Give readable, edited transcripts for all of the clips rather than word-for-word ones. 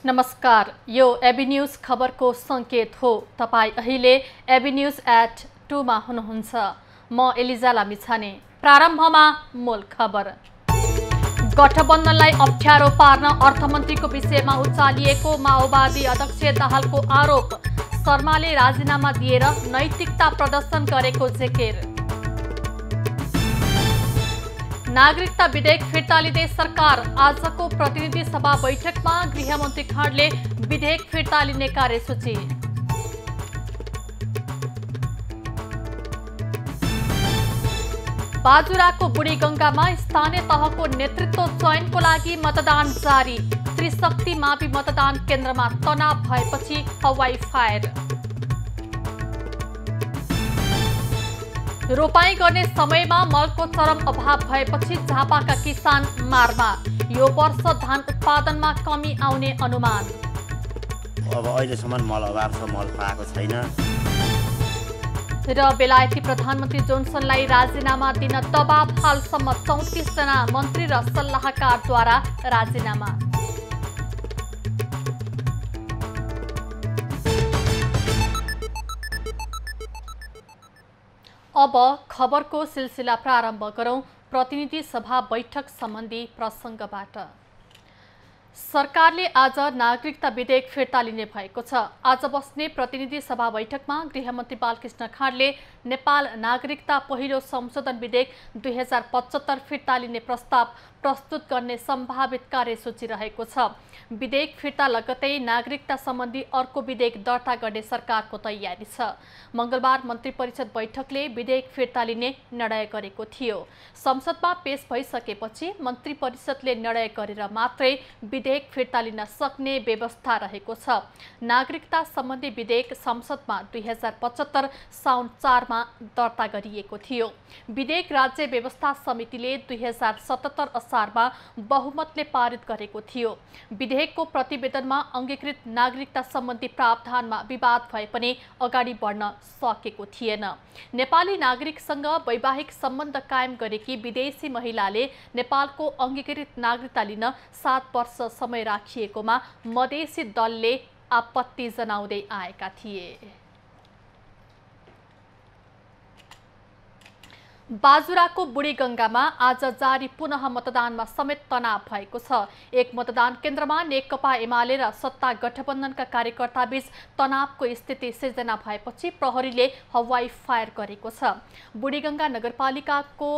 नमस्कार, यो AB news खबरको संकेत हो। तपाई अहिले एबी न्यूज @ 2 मा हुनुहुन्छ। म एलिजा लामिछाने। प्रारम्भमा मूल खबर। गठबन्धनलाई अप्ठ्यारो पार्न अर्थमन्त्रीको विषयमा उचालिएको माओवादी अध्यक्ष दाहालको आरोप। शर्माले राजीनामा दिएर नैतिकता प्रदर्शन गरेको जिकिर। नागरिकता विधेयक फिर्ता लिँदै सरकार। आजको प्रतिनिधि सभा बैठकमा गृहमन्त्री खाँडले विधेयक फिर्ता लिने कार्यसूची। बाजुराको बुढीगङ्गामा स्थानीय तहको नेतृत्व चयनको लागि मतदान जारी। त्रिशक्ति मावि मतदान केन्द्रमा तनाव भएपछि हवाई फायर। रोपाई गर्ने समयमा मलको चरम अभाव भएपछि झापाका किसान मारमा। यो वर्ष धान उत्पादनमा कमी आउने अनुमान। अब अहिलेसम्म मल अभाव छ, मल पाएको छैन। र बेलायती प्रधानमन्त्री जोन्सनलाई राजीनामा दिन दबाव। हालसम्म 34 जना मन्त्री र सल्लाहकारद्वारा राजीनामा। अब खबरको सिलसिला प्रारम्भ गरौं। प्रतिनिधि सभा बैठक सम्बन्धी प्रसङ्गबाट। सरकारले आज नागरिकता विधेयक फिर्ता लिने भएको छ। आज बस्ने प्रतिनिधि सभा बैठकमा गृहमन्त्री बालकृष्ण खाँडले नेपाल नागरिकता पहिलो संशोधन विधेयक 2075 फिर्ता लिने प्रस्ताव प्रस्तुत गर्ने सम्भावित कार्यसूची रहेको छ। विधेयक फिर्ता लगत्तै नागरिकता सम्बन्धी अर्को विधेयक दर्ता गर्ने सरकारको तयारी छ। मंगलबार मन्त्री परिषद बैठकले विधेयक फिर्ता लिने निर्णय गरेको थियो। संसदमा पेश भइसकेपछि मन्त्री परिषदले निर्णय गरेर मात्रै विधेयक फिर्ता लिन सक्ने व्यवस्था रहेको छ। नागरिकता सम्बन्धी विधेयक संसदमा 2075 साउन 4 मा दर्ता गरिएको थियो। विधेयक राज्य व्यवस्था समितिले 2077 असारमा बहुमतले पारित गरेको थियो। विधेयकको प्रतिवेदनमा अंगीकृत नागरिकता सम्बन्धी प्रावधानमा विवाद भए पनि अगाडि बढ्न सकेको थिएन। नेपाली नागरिकसँग वैवाहिक सम्बन्ध कायम गरेकी विदेशी महिलाले नेपालको अंगीकृत नागरिकता लिन 7 वर्ष समय राखिएकोमा मधेसी दलले आपत्ति जनाउँदै आएका थिए। बाजुराको बुढीगङ्गामा आज जारी पुनः मतदानमा समेत तनाव भएको छ। एक मतदान केन्द्रमा नेकपा एमाले र सत्ता गठबन्धनका कार्यकर्ताबीच तनावको स्थिति सिर्जना भएपछि प्रहरीले हवाई फायर गरेको छ। बुढीगङ्गा नगरपालिकाको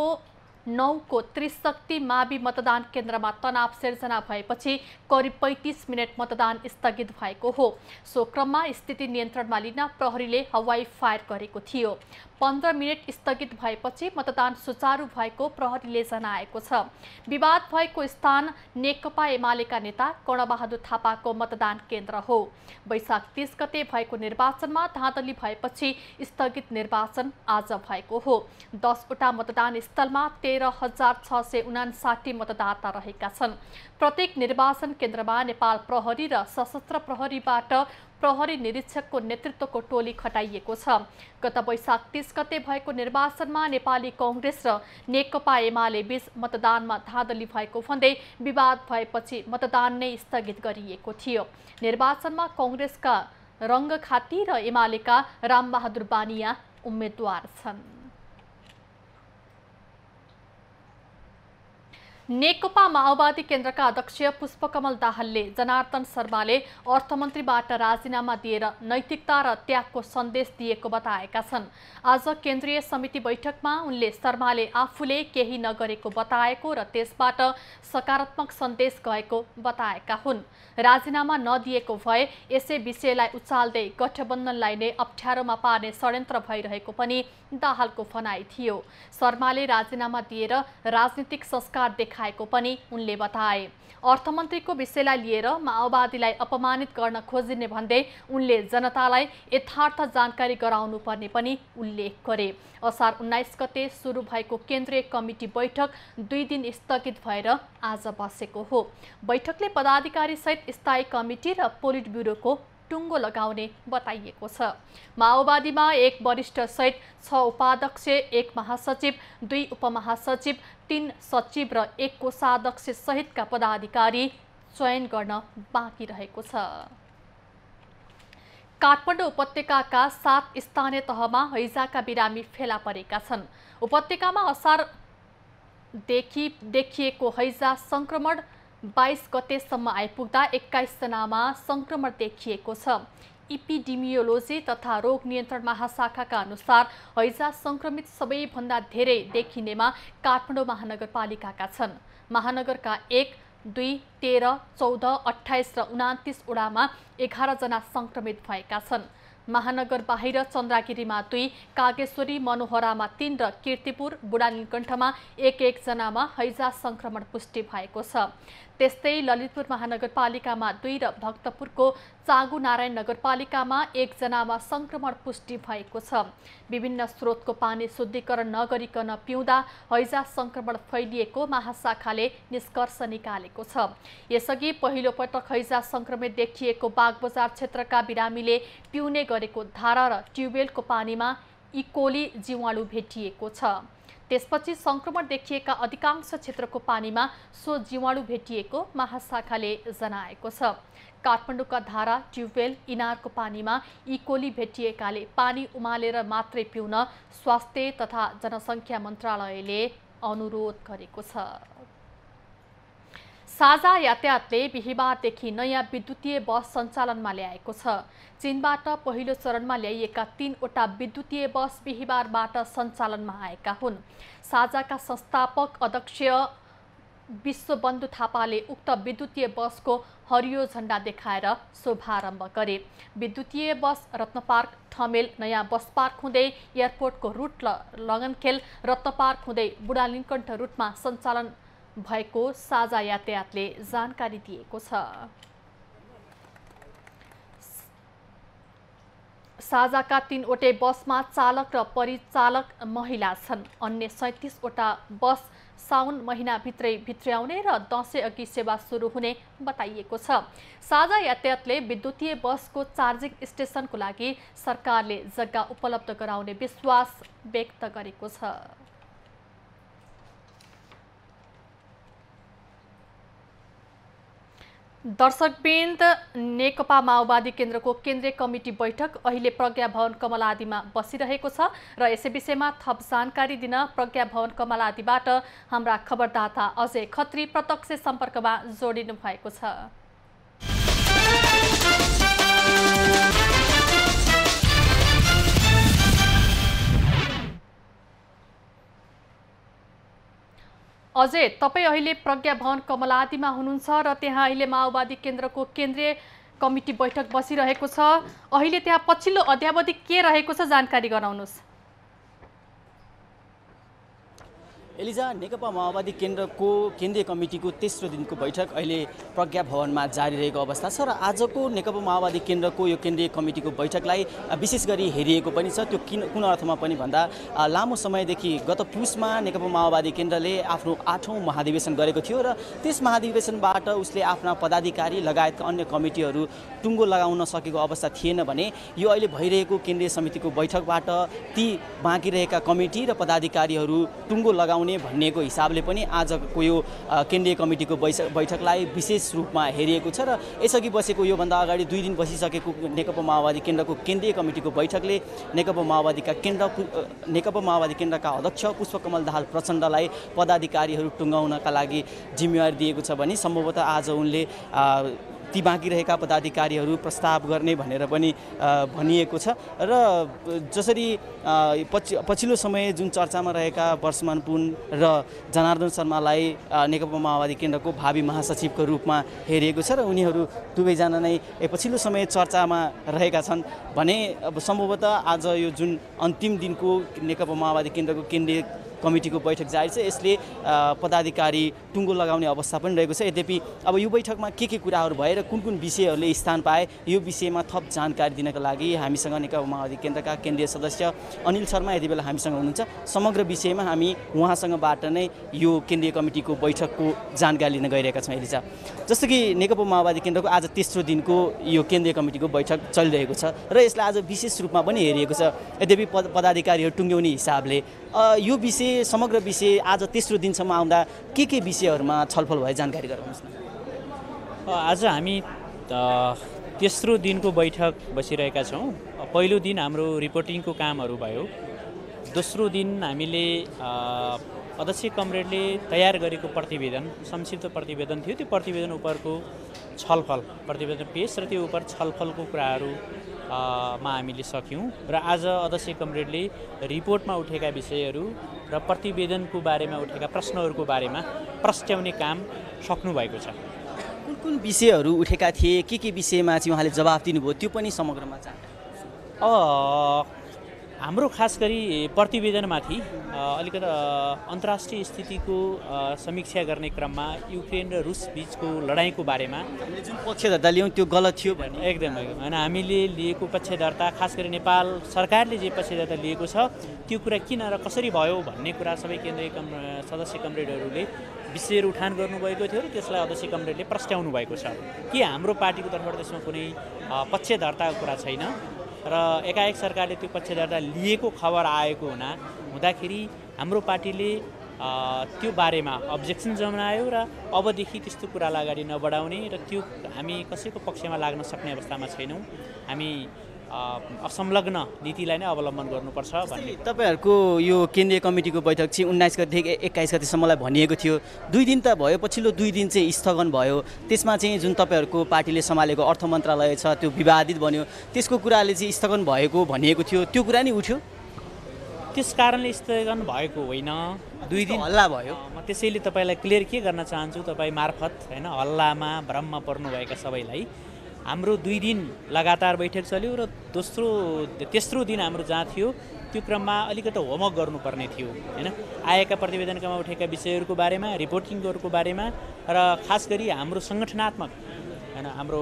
9 को त्रिशक्ति मावि मतदान केन्द्रमा तनाव सिर्जना भएपछि करिब 35 मिनट मतदान स्थगित भएको हो। सो क्रममा स्थिति नियन्त्रणमा लिन प्रहरीले हवाई फायर गरेको थियो। 15 मिनट स्थगित भएपछि मतदान सुचारू भएको प्रहरीले जनाएको छ। विवाद भएको स्थान नेकपा एमालेका नेता कर्णबहादुर थापाको मतदान केन्द्र हो। वैशाख 30 गते भएको निर्वाचनमा धाँधली भएपछि स्थगित निर्वाचन आज भएको हो। 10 वटा मतदान स्थलमा 13,659 मतदाता रहेका छन्। प्रत्येक निर्वाचन केन्द्रमा नेपाल प्रहरी र सशस्त्र प्रहरीबाट प्रहरी निरीक्षकको नेतृत्वको टोली खटाइएको छ। गत वैशाख 30 गते भएको निर्वाचनमा नेपाली कांग्रेस र नेकपा एमाले बीच मतदानमा धाँधली भएको भन्दै विवाद भएपछि मतदान नै स्थगित गरिएको थियो। निर्वाचनमा कांग्रेसका रङ्गखाती र एमालेका रामबहादुर बानिया उम्मेद्वार छन्। नेकपा माओवादी केन्द्रका अध्यक्ष पुष्पकमल दाहालले जनार्दन शर्माले अर्थमन्त्रीबाट राजीनामा दिएर नैतिकता र त्यागको सन्देश दिएको बताएका छन्। आज केन्द्रीय समिति बैठकमा उनले शर्माले आफूले केही नगरेको बताएको र त्यसबाट सकारात्मक सन्देश गएको बताएका हुन्। राजीनामा नदिएको भए यसै विषयलाई उचाल्दै गठबन्धनलाई नै अप्ठ्यारोमा पार्ने षड्यन्त्र भइरहेको पनि दाहालको भनाइ थियो। शर्माले राजीनामा दिएर राजनीतिक संस्कार देखाएको पनि उनले बताए। अर्थमन्त्रीको विषयलाई लिएर माओवादीलाई अपमानित गर्न खोजिने भन्दै उनले जनतालाई यथार्थ जानकारी गराउनु पर्ने पनि उल्लेख गरे। असार 19 गते सुरु भएको केन्द्रीय कमिटी बैठक 2 दिन स्थगित भएर आज बसेको हो। बैठकले पदाधिकारी सहित स्थायी कमिटी र पोलिट ब्युरोको टुङ्गो लगाउने बताइएको छ। माओवादीमा 1 वरिष्ठ सहित 6 उपाध्यक्ष, 1 महासचिव, 2 उपमहासचिव, 3 सचिव र 1 कोषाध्यक्ष सहितका पदाधिकारी चयन गर्न बाँकी रहेको छ। काठमाडौँ उपत्यकाका 7 स्थानीय तहमा हैजाका बिरामी फेला परेका छन्। उपत्यकामा असारदेखि देखिएको हैजा संक्रमण 22 गतेसम्म आइपुग्दा 21 जनामा संक्रमण देखिएको छ। इपिडेमियोलोजी तथा रोग नियन्त्रण महाशाखाका अनुसार हैजा संक्रमित सबैभन्दा धेरै देखिनेमा काठमाडौँ महानगरपालिकाका छन्। महानगरका 1, 2, 13, 14, 28 र 29 वडामा 11 जना संक्रमित भएका छन्। महानगर बाहिर चन्द्रागिरीमा 2, कागेश्वरी मनोहरामा 3 र कीर्तिपुर बुढानीलकण्ठमा 1 जनामा हैजा संक्रमण पुष्टि भएको छ। त्यस्तै ललितपुर महानगरपालिकामा 2 र भक्तपुरको चाँगु नारायण नगरपालिकामा 1 जनामा संक्रमण पुष्टि भएको छ। विभिन्न स्रोतको पानी शुद्धिकरण नगरिकन पिउँदा हैजा संक्रमण फैलिएको महाशाखाले निष्कर्ष निकालेको छ। यसअघि पहिलो पटक हैजा संक्रमित देखिएको बागबजार क्षेत्रका बिरामीले पिउने गरेको धारा र ट्युबवेलको पानीमा इकोली जीवाणु भेटिएको छ। त्यसपछि संक्रमण देखिएका अधिकांश क्षेत्रको पानीमा सो जीवाणु भेटिएको महाशाखाले जनाएको छ। काठमाडौँका धारा, ट्युबवेल, इनारको पानीमा इकोली भेटिएकाले पानी उमालेर मात्रै पिउन स्वास्थ्य तथा जनसङ्ख्या मन्त्रालयले अनुरोध गरेको छ। साझा यातायातले बिहिबारदेखि नयाँ विद्युतीय बस सञ्चालनमा ल्याएको छ। चीनबाट पहिलो चरणमा ल्याइएका 3वटा विद्युतीय बस बिहिबारबाट सञ्चालनमा आएका हुन्। साझाका संस्थापक अध्यक्ष विश्वबन्धु थापाले उक्त विद्युतीय बसको हरियो झण्डा देखाएर शुभारम्भ गरे। विद्युतीय बस रत्नपार्क, ठमेल, नयाँ बस पार्क हुँदै एयरपोर्टको रुट लगनखेल, रत्नपार्क हुँदै बुढानीलकण्ठ रुटमा सञ्चालन भएको साझा यातायातले जानकारी दिएको छ। साझाका 3वटै बसमा चालक र परिचालक महिला छन्। अन्य 37वटा बस साउन महिनाभित्रै भित्र्याउने र दशैं अघि सेवा सुरु हुने बताइएको छ। साझा यातायातले विद्युतीय बसको चार्जिङ स्टेसनको लागि सरकारले जग्गा उपलब्ध गराउने विश्वास व्यक्त गरेको छ। दर्शकवृन्द, नेकपा माओवादी केन्द्रको केन्द्रीय कमिटी बैठक अहिले प्रज्ञा भवन कमलादीमा बसिरहेको छ र यसै विषयमा थप जानकारी दिन प्रज्ञा भवन कमलादीबाट हाम्रा खबरदाता अजय खत्री प्रत्यक्ष सम्पर्कमा जोडिनु भएको छ। अजय, तपाईँ अहिले प्रज्ञा भवन कमलादीमा हुनुहुन्छ र त्यहाँ अहिले माओवादी केन्द्रको केन्द्रीय कमिटी बैठक बसिरहेको छ। अहिले त्यहाँ पछिल्लो अध्यावधि के रहेको छ, जानकारी गराउनुहोस्। एलिजा, नेकपा माओवादी केन्द्रको केन्द्रीय कमिटीको तेस्रो दिनको बैठक अहिले प्रज्ञा भवनमा जारी रहेको अवस्था छ र आजको नेकपा माओवादी केन्द्रको यो केन्द्रीय कमिटीको बैठकलाई विशेष गरी हेरिएको पनि छ। त्यो कुन अर्थमा पनि भन्दा लामो समयदेखि गत पुसमा नेकपा माओवादी केन्द्रले आफ्नो 8औं महाधिवेशन गरेको थियो र त्यस महाधिवेशनबाट उसले आफ्ना पदाधिकारी लगायतका अन्य कमिटीहरू टुङ्गो लगाउन सकेको अवस्था थिएन भने यो अहिले भइरहेको केन्द्रीय समितिको बैठकबाट ती बाँकी रहेका कमिटी र पदाधिकारीहरू टुङ्गो लगाउने भन्नेको हिसाबले पनि आजको यो केन्द्रीय कमिटीको बैठकलाई विशेष रूपमा हेरिएको छ र यसअघि बसेको योभन्दा अगाडि 2 दिन बसिसकेको नेकपा माओवादी केन्द्रको केन्द्रीय कमिटीको बैठकले नेकपा माओवादी केन्द्रका अध्यक्ष पुष्पकमल दाहाल प्रचण्डलाई पदाधिकारीहरू टुङ्गाउनका लागि जिम्मेवारी दिएको छ भने सम्भवतः आज उनले ती बाँकी रहेका पदाधिकारीहरू प्रस्ताव गर्ने भनेर पनि भनिएको छ र जसरी पछिल्लो समय जुन चर्चामा रहेका वर्षमान पुन र जनार्दन शर्मालाई नेकपा माओवादी केन्द्रको भावी महासचिवको रूपमा हेरिएको छ र उनीहरू दुवैजना नै पछिल्लो समय चर्चामा रहेका छन् भने सम्भवतः आज यो जुन अन्तिम दिनको नेकपा माओवादी केन्द्रको केन्द्रीय कमिटीको बैठक जारी छ, यसले पदाधिकारी टुङ्गो लगाउने अवस्था पनि रहेको छ। यद्यपि अब यो बैठकमा के कुराहरू भए र कुन विषयहरूले स्थान पाए यो विषयमा थप जानकारी दिनका लागि हामीसँग नेकपा माओवादी केन्द्रका केन्द्रीय सदस्य अनिल शर्मा यति बेला हामीसँग हुनुहुन्छ। समग्र विषयमा हामी उहाँसँगबाट नै यो केन्द्रीय कमिटीको बैठकको जानकारी लिन गइरहेका छौँ। एलिजा, जस्तो कि नेकपा माओवादी केन्द्रको आज तेस्रो दिनको यो केन्द्रीय कमिटीको बैठक चलिरहेको छ र यसलाई आज विशेष रूपमा पनि हेरिएको छ। यद्यपि पदाधिकारीहरू टुङ्ग्याउने हिसाबले यो विषय समग्र विषय आज तेस्रो दिनसम्म आउँदा के विषयहरूमा छलफल भए जानकारी गराउनुहोस् न। आज हामी तेस्रो दिनको बैठक बसिरहेका छौँ। पहिलो दिन हाम्रो रिपोर्टिङको कामहरू भयो। दोस्रो दिन हामीले अध्यक्ष कमरेडले तयार गरेको प्रतिवेदन, संक्षिप्त प्रतिवेदन थियो, त्यो प्रतिवेदन उपरको छलफल, प्रतिवेदन पेश र त्यो उपर छलफलको कुराहरू मा हामीले सक्यौँ। र आज अध्यक्ष कमरेडले रिपोर्टमा उठेका विषयहरू र प्रतिवेदनको बारेमा उठेका प्रश्नहरूको बारेमा प्रस्ट्याउने काम सक्नुभएको छ। कुन कुन विषयहरू उठेका थिए, के विषयमा चाहिँ उहाँले जवाफ दिनुभयो, त्यो पनि समग्रमा हाम्रो खास गरी प्रतिवेदनमाथि अलिकति अन्तर्राष्ट्रिय स्थितिको समीक्षा गर्ने क्रममा युक्रेन र रुस बीचको लडाइँको बारेमा हामीले जुन पक्षधर्ता लियौँ त्यो गलत थियो भन्ने एकदमै होइन। हामीले लिएको पक्षधर्ता, खास गरी नेपाल सरकारले जे पक्षधर्ता लिएको छ त्यो कुरा किन र कसरी भयो भन्ने कुरा सबै केन्द्रीय सदस्य कमरेडहरूले विषयहरू उठान गर्नुभएको थियो र त्यसलाई अध्यक्ष कमरेडले प्रस्ट्याउनु भएको छ कि हाम्रो पार्टीको तर्फबाट त्यसमा कुनै पक्षधर्ताको कुरा छैन र एकाएक सरकारले त्यो पक्षधर्ता लिएको खबर आएको हुँदाखेरि हाम्रो पार्टीले त्यो बारेमा अब्जेक्सन जनायो र अबदेखि त्यस्तो कुरालाई अगाडि नबढाउने र त्यो हामी कसैको पक्षमा लाग्न सक्ने अवस्थामा छैनौँ। हामी असंलग्न नीतिलाई नै अवलम्बन गर्नुपर्छ भन्ने। तपाईँहरूको यो केन्द्रीय कमिटीको बैठक चाहिँ 19 गतेदेखि 21 गतेसम्मलाई भनिएको थियो। 2 दिन त भयो, पछिल्लो 2 दिन चाहिँ स्थगन भयो। त्यसमा चाहिँ जुन तपाईँहरूको पार्टीले सम्हालेको अर्थ मन्त्रालय छ त्यो विवादित बन्यो, त्यसको कुराले चाहिँ स्थगन भएको भनिएको थियो, त्यो कुरा नि उठ्यो। त्यस कारणले स्थगन भएको होइन, 2 दिन हल्ला भयो। म त्यसैले तपाईँलाई क्लियर के गर्न चाहन्छु, तपाईँ मार्फत होइन, हल्लामा भ्रममा पर्नुभएका सबैलाई हाम्रो 2 दिन लगातार बैठक चल्यो र तेस्रो दिन हाम्रो जहाँ थियो त्यो क्रममा अलिकति होमवर्क गर्नुपर्ने थियो होइन। आएका प्रतिवेदनकामा उठेका विषयहरूको बारेमा, रिपोर्टिङहरूको बारेमा र खास गरी हाम्रो सङ्गठनात्मक होइन, हाम्रो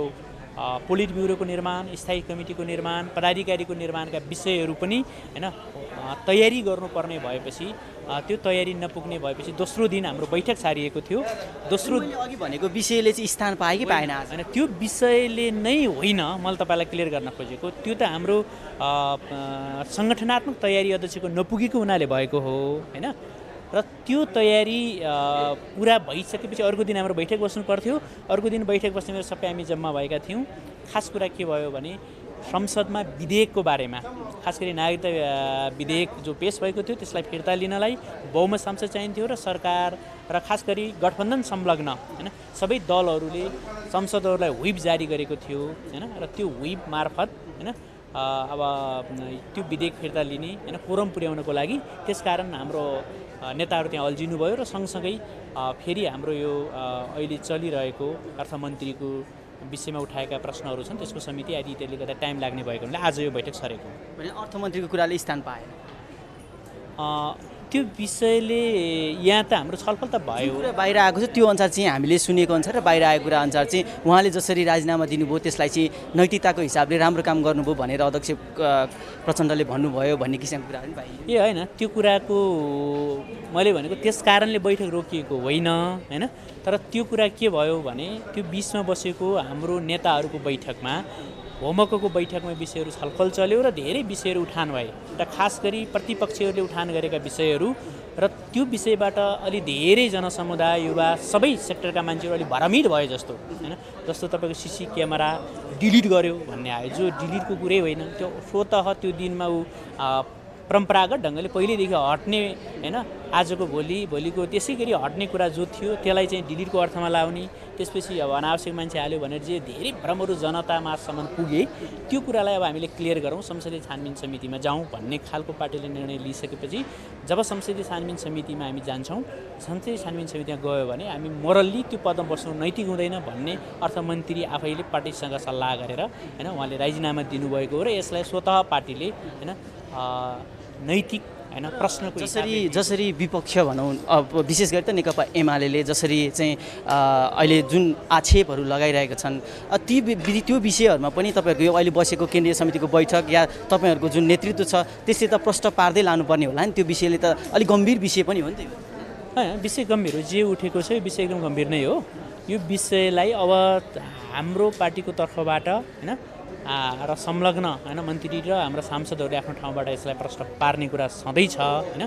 पोलिट ब्युरोको निर्माण, स्थायी कमिटीको निर्माण, पदाधिकारीको निर्माणका विषयहरू पनि होइन तयारी गर्नुपर्ने भएपछि त्यो तयारी नपुग्ने भएपछि दोस्रो दिन हाम्रो बैठक सारिएको थियो। दोस्रो अघि भनेको विषयले चाहिँ स्थान पाए कि पाएन होइन, त्यो विषयले नै होइन, मैले तपाईँलाई क्लियर गर्न खोजेको त्यो त हाम्रो सङ्गठनात्मक तयारी अध्यक्षको नपुगेको हुनाले भएको हो होइन। र त्यो तयारी पुरा भइसकेपछि अर्को दिन हाम्रो बैठक बस्नु पर्थ्यो। अर्को दिन बैठक बस्ने बेला सबै हामी जम्मा भएका थियौँ। खास कुरा के भयो भने संसदमा विधेयकको बारेमा, खास गरी नागरिकता विधेयक जो पेश भएको थियो त्यसलाई फिर्ता लिनलाई बहुमत सांसद चाहिन्थ्यो र सरकार र खास गरी गठबन्धन संलग्न होइन सबै दलहरूले सांसदहरूलाई व्हिप जारी गरेको थियो होइन। र त्यो व्हिप मार्फत होइन अब त्यो विधेयक फिर्ता लिने होइन फोरम पुर्याउनको लागि त्यसकारण हाम्रो नेताहरू त्यहाँ अल्झिनुभयो र सँगसँगै फेरि हाम्रो यो अहिले चलिरहेको अर्थमन्त्रीको विषयमा उठाएका प्रश्नहरू छन् त्यसको समिति आदि त्यसले गर्दा टाइम लाग्ने भएको हुनाले आज यो बैठक सरेको। भने अर्थमन्त्रीको कुराले स्थान पाएन, त्यो विषयले यहाँ त हाम्रो छलफल त भयो, कुरा बाहिर आएको छ त्यो अनुसार चाहिँ हामीले सुनेको अनुसार र बाहिर आएको कुरा अनुसार चाहिँ उहाँले जसरी राजीनामा दिनुभयो त्यसलाई चाहिँ नैतिकताको हिसाबले राम्रो काम गर्नुभयो भनेर अध्यक्ष प्रचण्डले भन्नुभयो भन्ने किसिमको कुरा पनि पाइयो। होइन, त्यो कुराको मैले भनेको त्यस कारणले बैठक रोकिएको होइन होइन। तर त्यो कुरा के भयो भने त्यो बिचमा बसेको हाम्रो नेताहरूको बैठकमा होमवर्कको बैठकमा विषयहरू छलफल चल्यो र धेरै विषयहरू उठान भए र खास गरी प्रतिपक्षीहरूले उठान गरेका विषयहरू र त्यो विषयबाट अलि धेरै जनसमुदाय, युवा, सबै सेक्टरका मान्छेहरू अलि भ्रमित भयो जस्तो होइन। जस्तो तपाईँको सीसी क्यामेरा डिलिट गर्यो भन्ने आयो, जो डिलिटको कुरै होइन, त्यो स्वतः त्यो दिनमा ऊ परम्परागत ढङ्गले पहिल्यैदेखि हट्ने होइन, आजको भोलिको त्यसै गरी हट्ने कुरा जो थियो त्यसलाई चाहिँ डिलिटको अर्थमा लाउने, त्यसपछि अब अनावश्यक मान्छे हाल्यो भनेर जे धेरै भ्रमहरू जनतामासम्म पुगे त्यो कुरालाई अब हामीले क्लियर गरौँ, संसदीय छानबिन समितिमा जाउँ भन्ने खालको पार्टीले निर्णय लिइसकेपछि जब संसदीय छानबिन समितिमा हामी जान्छौँ, संसदीय छानबिन समितिमा गयो भने हामी मोरल्ली त्यो पदमा बस्नु नैतिक हुँदैन भन्ने अर्थमन्त्री आफैले पार्टीसँग सल्लाह गरेर होइन उहाँले राजीनामा दिनुभएको हो र यसलाई स्वतः पार्टीले होइन नैतिक होइन प्रश्नको जसरी विपक्ष भनौँ विशेष गरी त नेकपा एमाले जसरी चाहिँ अहिले जुन आक्षेपहरू लगाइरहेका छन् त्यो विषयहरूमा पनि तपाईँहरूको यो अहिले बसेको केन्द्रीय समितिको बैठक या तपाईँहरूको जुन नेतृत्व छ त्यसले त प्रश्न पार्दै लानुपर्ने होला नि। त्यो विषयले त अलिक गम्भीर विषय पनि हो नि त। होइन, विषय गम्भीर हो, जे उठेको छ यो विषय एकदम गम्भीर नै हो। यो विषयलाई अब हाम्रो पार्टीको तर्फबाट होइन र संलग्न होइन मन्त्री र हाम्रा सांसदहरूले आफ्नो ठाउँबाट यसलाई प्रश्न पार्ने कुरा सधैँ छ होइन।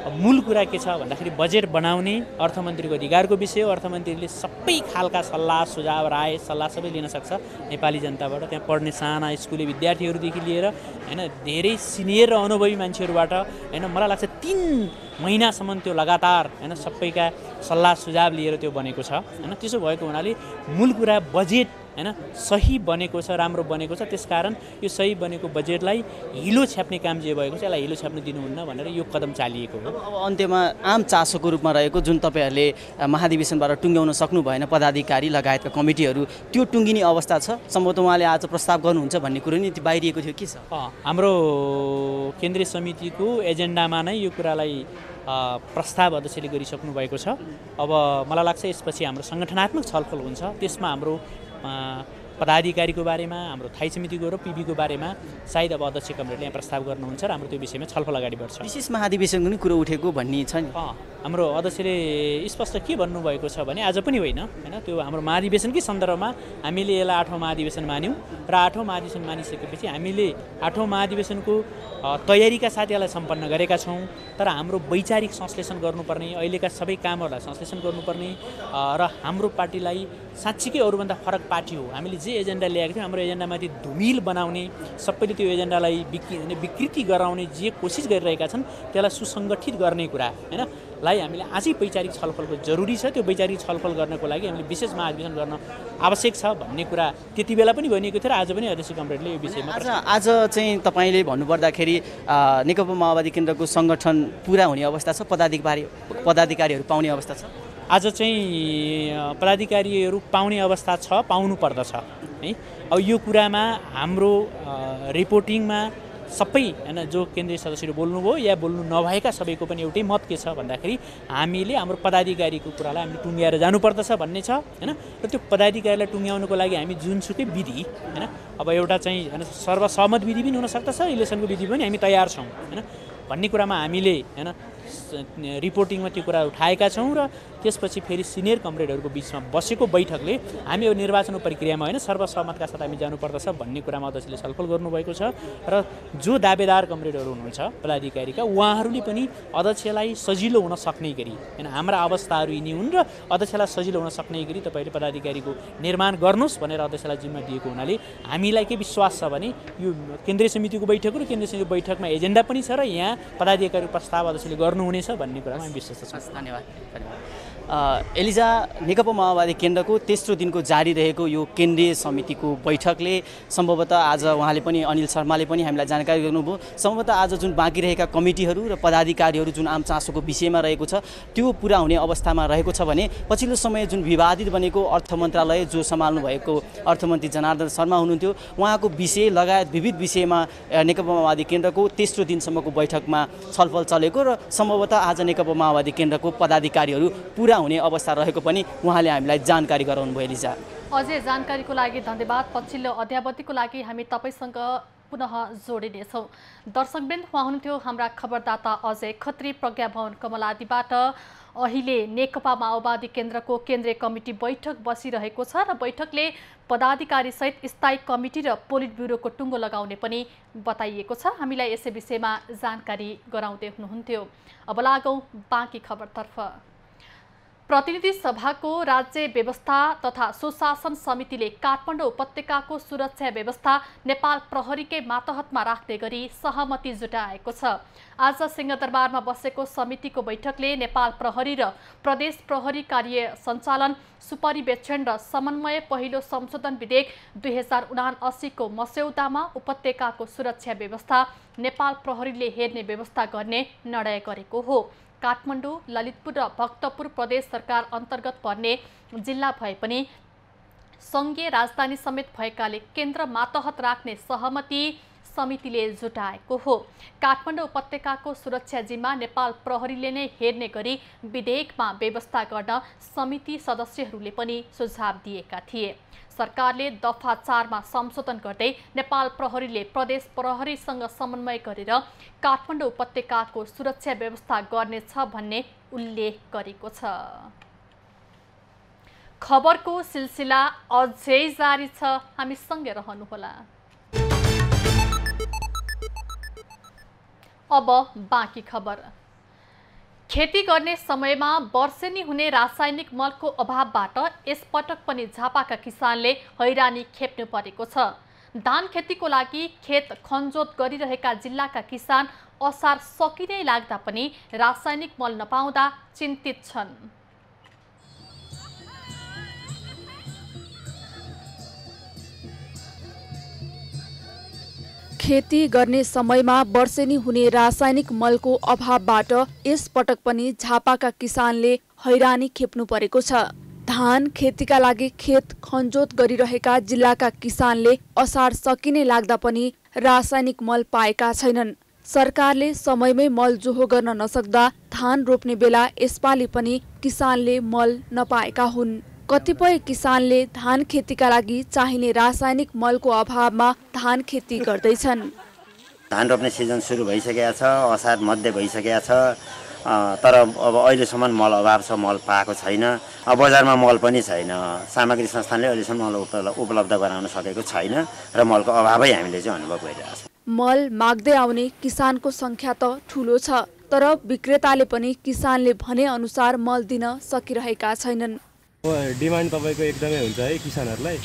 मूल कुरा के छ भन्दाखेरि बजेट बनाउने अर्थमन्त्रीको अधिकारको विषय हो। अर्थमन्त्रीले सबै खालका सल्लाह सुझाव राय सल्लाह सबै लिन सक्छ नेपाली जनताबाट, त्यहाँ पढ्ने साना स्कुले विद्यार्थीहरूदेखि लिएर हैन धेरै सिनियर र अनुभवी मान्छेहरूबाट हैन मलाई लाग्छ 3 महिनासम्म त्यो लगातार हैन सबैका सल्लाह सुझाव लिएर त्यो बनेको छ हैन। त्यसो भएको हुनाले मूल कुरा बजेट हैन सही बनेको छ, राम्रो बनेको छ। त्यसकारण यो सही बनेको बजेटलाई हिलो छ्याप्ने काम जे भएको छ यसलाई हिलो छ्याप्न दिनुहुन्न भनेर यो कदम चालिएको हो। अब अन्त्यमा आम चासोको रूपमा रहेको जुन तपाईँहरूले महाधिवेशनबाट टुङ्ग्याउन सक्नु भएन पदाधिकारी लगायतका कमिटीहरू, त्यो टुङ्गिने अवस्था छ? सम्भवतः उहाँले आज प्रस्ताव गर्नुहुन्छ भन्ने कुरो नि बाहिरिएको थियो के छ? हाम्रो केन्द्रीय समितिको एजेन्डामा नै यो कुरालाई प्रस्ताव अध्यक्षले गरिसक्नु भएको छ। अब मलाई लाग्छ यसपछि हाम्रो सङ्गठनात्मक छलफल हुन्छ, त्यसमा हाम्रो पदाधिकारीको बारेमा, हाम्रो थाई समितिको र पिबीको बारेमा सायद अब अध्यक्ष कमरेडले यहाँ प्रस्ताव गर्नुहुन्छ र हाम्रो त्यो विषयमा छलफल अगाडि बढ्छ। विशेष महाधिवेशनको नि कुरो उठेको भन्ने छ नि। हाम्रो अध्यक्षले स्पष्ट के भन्नुभएको छ भने आज पनि होइन हैन, त्यो हाम्रो महाधिवेशनकै सन्दर्भमा हामीले यसलाई 8औं महाधिवेशन मान्यौँ र 8औं महाधिवेशन मानिसकेपछि हामीले 8औं महाधिवेशनको तयारीका साथ यसलाई सम्पन्न गरेका छौँ। तर हाम्रो वैचारिक संश्लेषण गर्नुपर्ने, अहिलेका सबै कामहरूलाई संश्लेषण गर्नुपर्ने र हाम्रो पार्टीलाई साँच्चीकै अरूभन्दा फरक पार्टी हो। हामीले जे एजेन्डा ल्याएको थियौँ हाम्रो एजेन्डामाथि धुमिल बनाउने, सबैले त्यो एजेन्डालाई विकृति गराउने जे कोसिस गरिरहेका छन् त्यसलाई सुसङ्गठित गर्ने कुरा हैन लाई हामीले आजै वैचारिक छलफलको जरुरी छ। त्यो वैचारिक छलफल गर्नको लागि हामीले विशेष महाधिवेशन गर्न आवश्यक छ भन्ने कुरा त्यति बेला पनि भनिएको थियो र आज पनि अध्यक्ष कमरेडले यो विषयमा आज चाहिँ तपाईँले भन्नुपर्दाखेरि नेकपा माओवादी केन्द्रको सङ्गठन पुरा हुने अवस्था छ? पदाधिकारीहरू पाउने अवस्था छ? आज चाहिँ पदाधिकारीहरू पाउने अवस्था छ, पाउनु पर्दछ है। अब यो कुरामा हाम्रो रिपोर्टिङमा सबै हैन जो केन्द्रीय सदस्यहरू बोल्नुभयो या बोल्नु नभएका सबैको पनि एउटै मत के छ भन्दाखेरि हामीले हाम्रो पदाधिकारीको कुरालाई हामीले टुङ्ग्याएर जानुपर्दछ भन्ने छ हैन। र त्यो पदाधिकारीलाई टुङ्ग्याउनको लागि हामी जुनसुकै विधि हैन, अब एउटा चाहिँ हैन सर्वसहमत विधि पनि हुन सक्दछ, इलेक्सनको विधि पनि हामी तयार छौँ हैन भन्ने कुरामा हामीले हैन रिपोर्टिङमा त्यो कुरा उठाएका छौँ। र त्यसपछि फेरि सिनियर कमरेडहरूको बिचमा बसेको बैठकले हामी यो निर्वाचन प्रक्रियामा होइन सर्वसहमतका साथ हामी जानुपर्दछ भन्ने कुरामा अध्यक्षले छलफल गर्नुभएको छ। र जो दावेदार कमरेडहरू हुनुहुन्छ पदाधिकारीका उहाँहरूले पनि अध्यक्षलाई सजिलो हुन सक्ने गरी हैन हाम्रा अवस्थाहरू यिनी हुन् र अध्यक्षलाई सजिलो हुन सक्ने गरी तपाईँले पदाधिकारीको निर्माण गर्नुहोस् भनेर अध्यक्षलाई जिम्मा दिएको हुनाले हामीलाई के विश्वास छ भने यो केन्द्रीय समितिको बैठक र केन्द्रीय समितिको बैठकमा एजेन्डा पनि छ र यहाँ पदाधिकारी प्रस्ताव अध्यक्षले गर्नुहुनेछ भन्ने कुरामा हामी विश्वास छ। धन्यवाद। एलिजा, नेकपा माओवादी केन्द्रको तेस्रो दिनको जारी रहेको यो केन्द्रीय समितिको बैठकले सम्भवतः आज उहाँले पनि अनिल शर्माले पनि हामीलाई जानकारी गर्नुभयो, सम्भवतः आज जुन बाँकी रहेका कमिटीहरू र पदाधिकारीहरू जुन आम चासोको विषयमा रहेको छ त्यो पुरा हुने अवस्थामा रहेको छ भने पछिल्लो समय जुन विवादित बनेको अर्थ मन्त्रालय जो सम्हाल्नु भएको अर्थमन्त्री जनार्दन शर्मा हुनुहुन्थ्यो, उहाँको विषय लगायत विविध विषयमा नेकपा माओवादी केन्द्रको तेस्रो दिनसम्मको बैठकमा छलफल चलेको र सम्भवतः आज नेकपा माओवादी केन्द्रको पदाधिकारीहरू पुरा हुने अवस्था रहेको पनि उहाँले हामीलाई जानकारी गराउनु भयो। एलिजा, अझै जानकारीको लागि धन्यवाद। पछिल्लो अध्यावधिको लागि हामी तपाईसँग पुनः जोडिनेछौँ। दर्शकवृन्द, उहाँ हुनुहुन्थ्यो हाम्रा खबरदाता अजय खत्री प्रज्ञा भवन कमलादीबाट। अहिले नेकपा माओवादी केन्द्रको केन्द्रीय कमिटी बैठक बसिरहेको छ र बैठकले पदाधिकारीसहित स्थायी कमिटी र पोलिट ब्युरोको टुङ्गो लगाउने पनि बताइएको छ। हामीलाई यसै विषयमा जानकारी गराउँदै हुनुहुन्थ्यो। अब लागौँ बाँकी खबरतर्फ। प्रतिनिधि सभाको राज्य व्यवस्था तथा सुशासन समितिले काठमाडौँ उपत्यकाको सुरक्षा व्यवस्था नेपाल प्रहरीकै मातहतमा राख्ने गरी सहमति जुटाएको छ। आज सिंहदरबारमा बसेको समितिको बैठकले नेपाल प्रहरी र प्रदेश प्रहरी कार्य सञ्चालन सुपरिवेक्षण र समन्वय पहिलो संशोधन विधेयक 2079 को मस्यौदामा उपत्यकाको सुरक्षा व्यवस्था नेपाल प्रहरीले हेर्ने व्यवस्था गर्ने निर्णय गरेको हो। काठमाडौँ, ललितपुर र भक्तपुर प्रदेश सरकार अन्तर्गत पर्ने जिल्ला भए पनि सङ्घीय राजधानी समेत भएकाले केन्द्र मातहत राख्ने सहमति समितिले जुटाएको हो। काठमाडौँ उपत्यकाको सुरक्षा जिम्मा नेपाल प्रहरीले नै हेर्ने गरी विधेयकमा व्यवस्था गर्न समिति सदस्यहरूले पनि सुझाव दिएका थिए। सरकारले दफा 4 मा संशोधन गर्दै नेपाल प्रहरीले प्रदेश प्रहरीसँग समन्वय गरेर काठमाडौँ उपत्यकाको सुरक्षा व्यवस्था गर्नेछ भन्ने उल्लेख गरेको छ। खबरको सिलसिला अझै जारी छ, हामी सँगै रहनुहोला। अब बाँकी खबर। खेती गर्ने समयमा वर्षेनी हुने रासायनिक मलको अभावबाट यसपटक पनि झापाका किसानले हैरानी खेप्नु परेको छ। धान खेतीको लागि खेत खनजोत गरिरहेका जिल्लाका किसान असार सकिनै लाग्दा पनि रासायनिक मल नपाउँदा चिन्तित छन्। खेती गर्ने समयमा वर्षेनी हुने रासायनिक मलको अभावबाट यसपटक पनि झापाका किसानले हैरानी खेप्नु परेको छ। धान खेतीका लागि खेत खनजोत गरिरहेका जिल्लाका किसानले असार सकिने लाग्दा पनि रासायनिक मल पाएका छैनन्। सरकारले समयमै मल जोहो गर्न नसक्दा धान रोप्ने बेला यसपालि पनि किसानले मल नपाएका हुन्। कतिपय किसानले धान खेतीका लागि चाहिने रासायनिक मलको अभावमा धान खेती गर्दैछन्। धान रोप्ने सिजन सुरु भइसकेको छ, असार मध्य भइसकेको छ, तर अब अहिलेसम्म मल अभाव छ, मल पाएको छैन। बजारमा मल पनि छैन। सामग्री संस्थानले अहिलेसम्म मल उपलब्ध गराउन सकेको छैन र मलको अभावै हामीले चाहिँ अनुभव गरिरहेको छ। मल माग्दै आउने किसानको संख्या त ठुलो छ, तर विक्रेताले पनि किसानले भने अनुसार मल दिन सकिरहेका छैनन्। डिमान्ड तपाईँको एकदमै हुन्छ है किसानहरूलाई।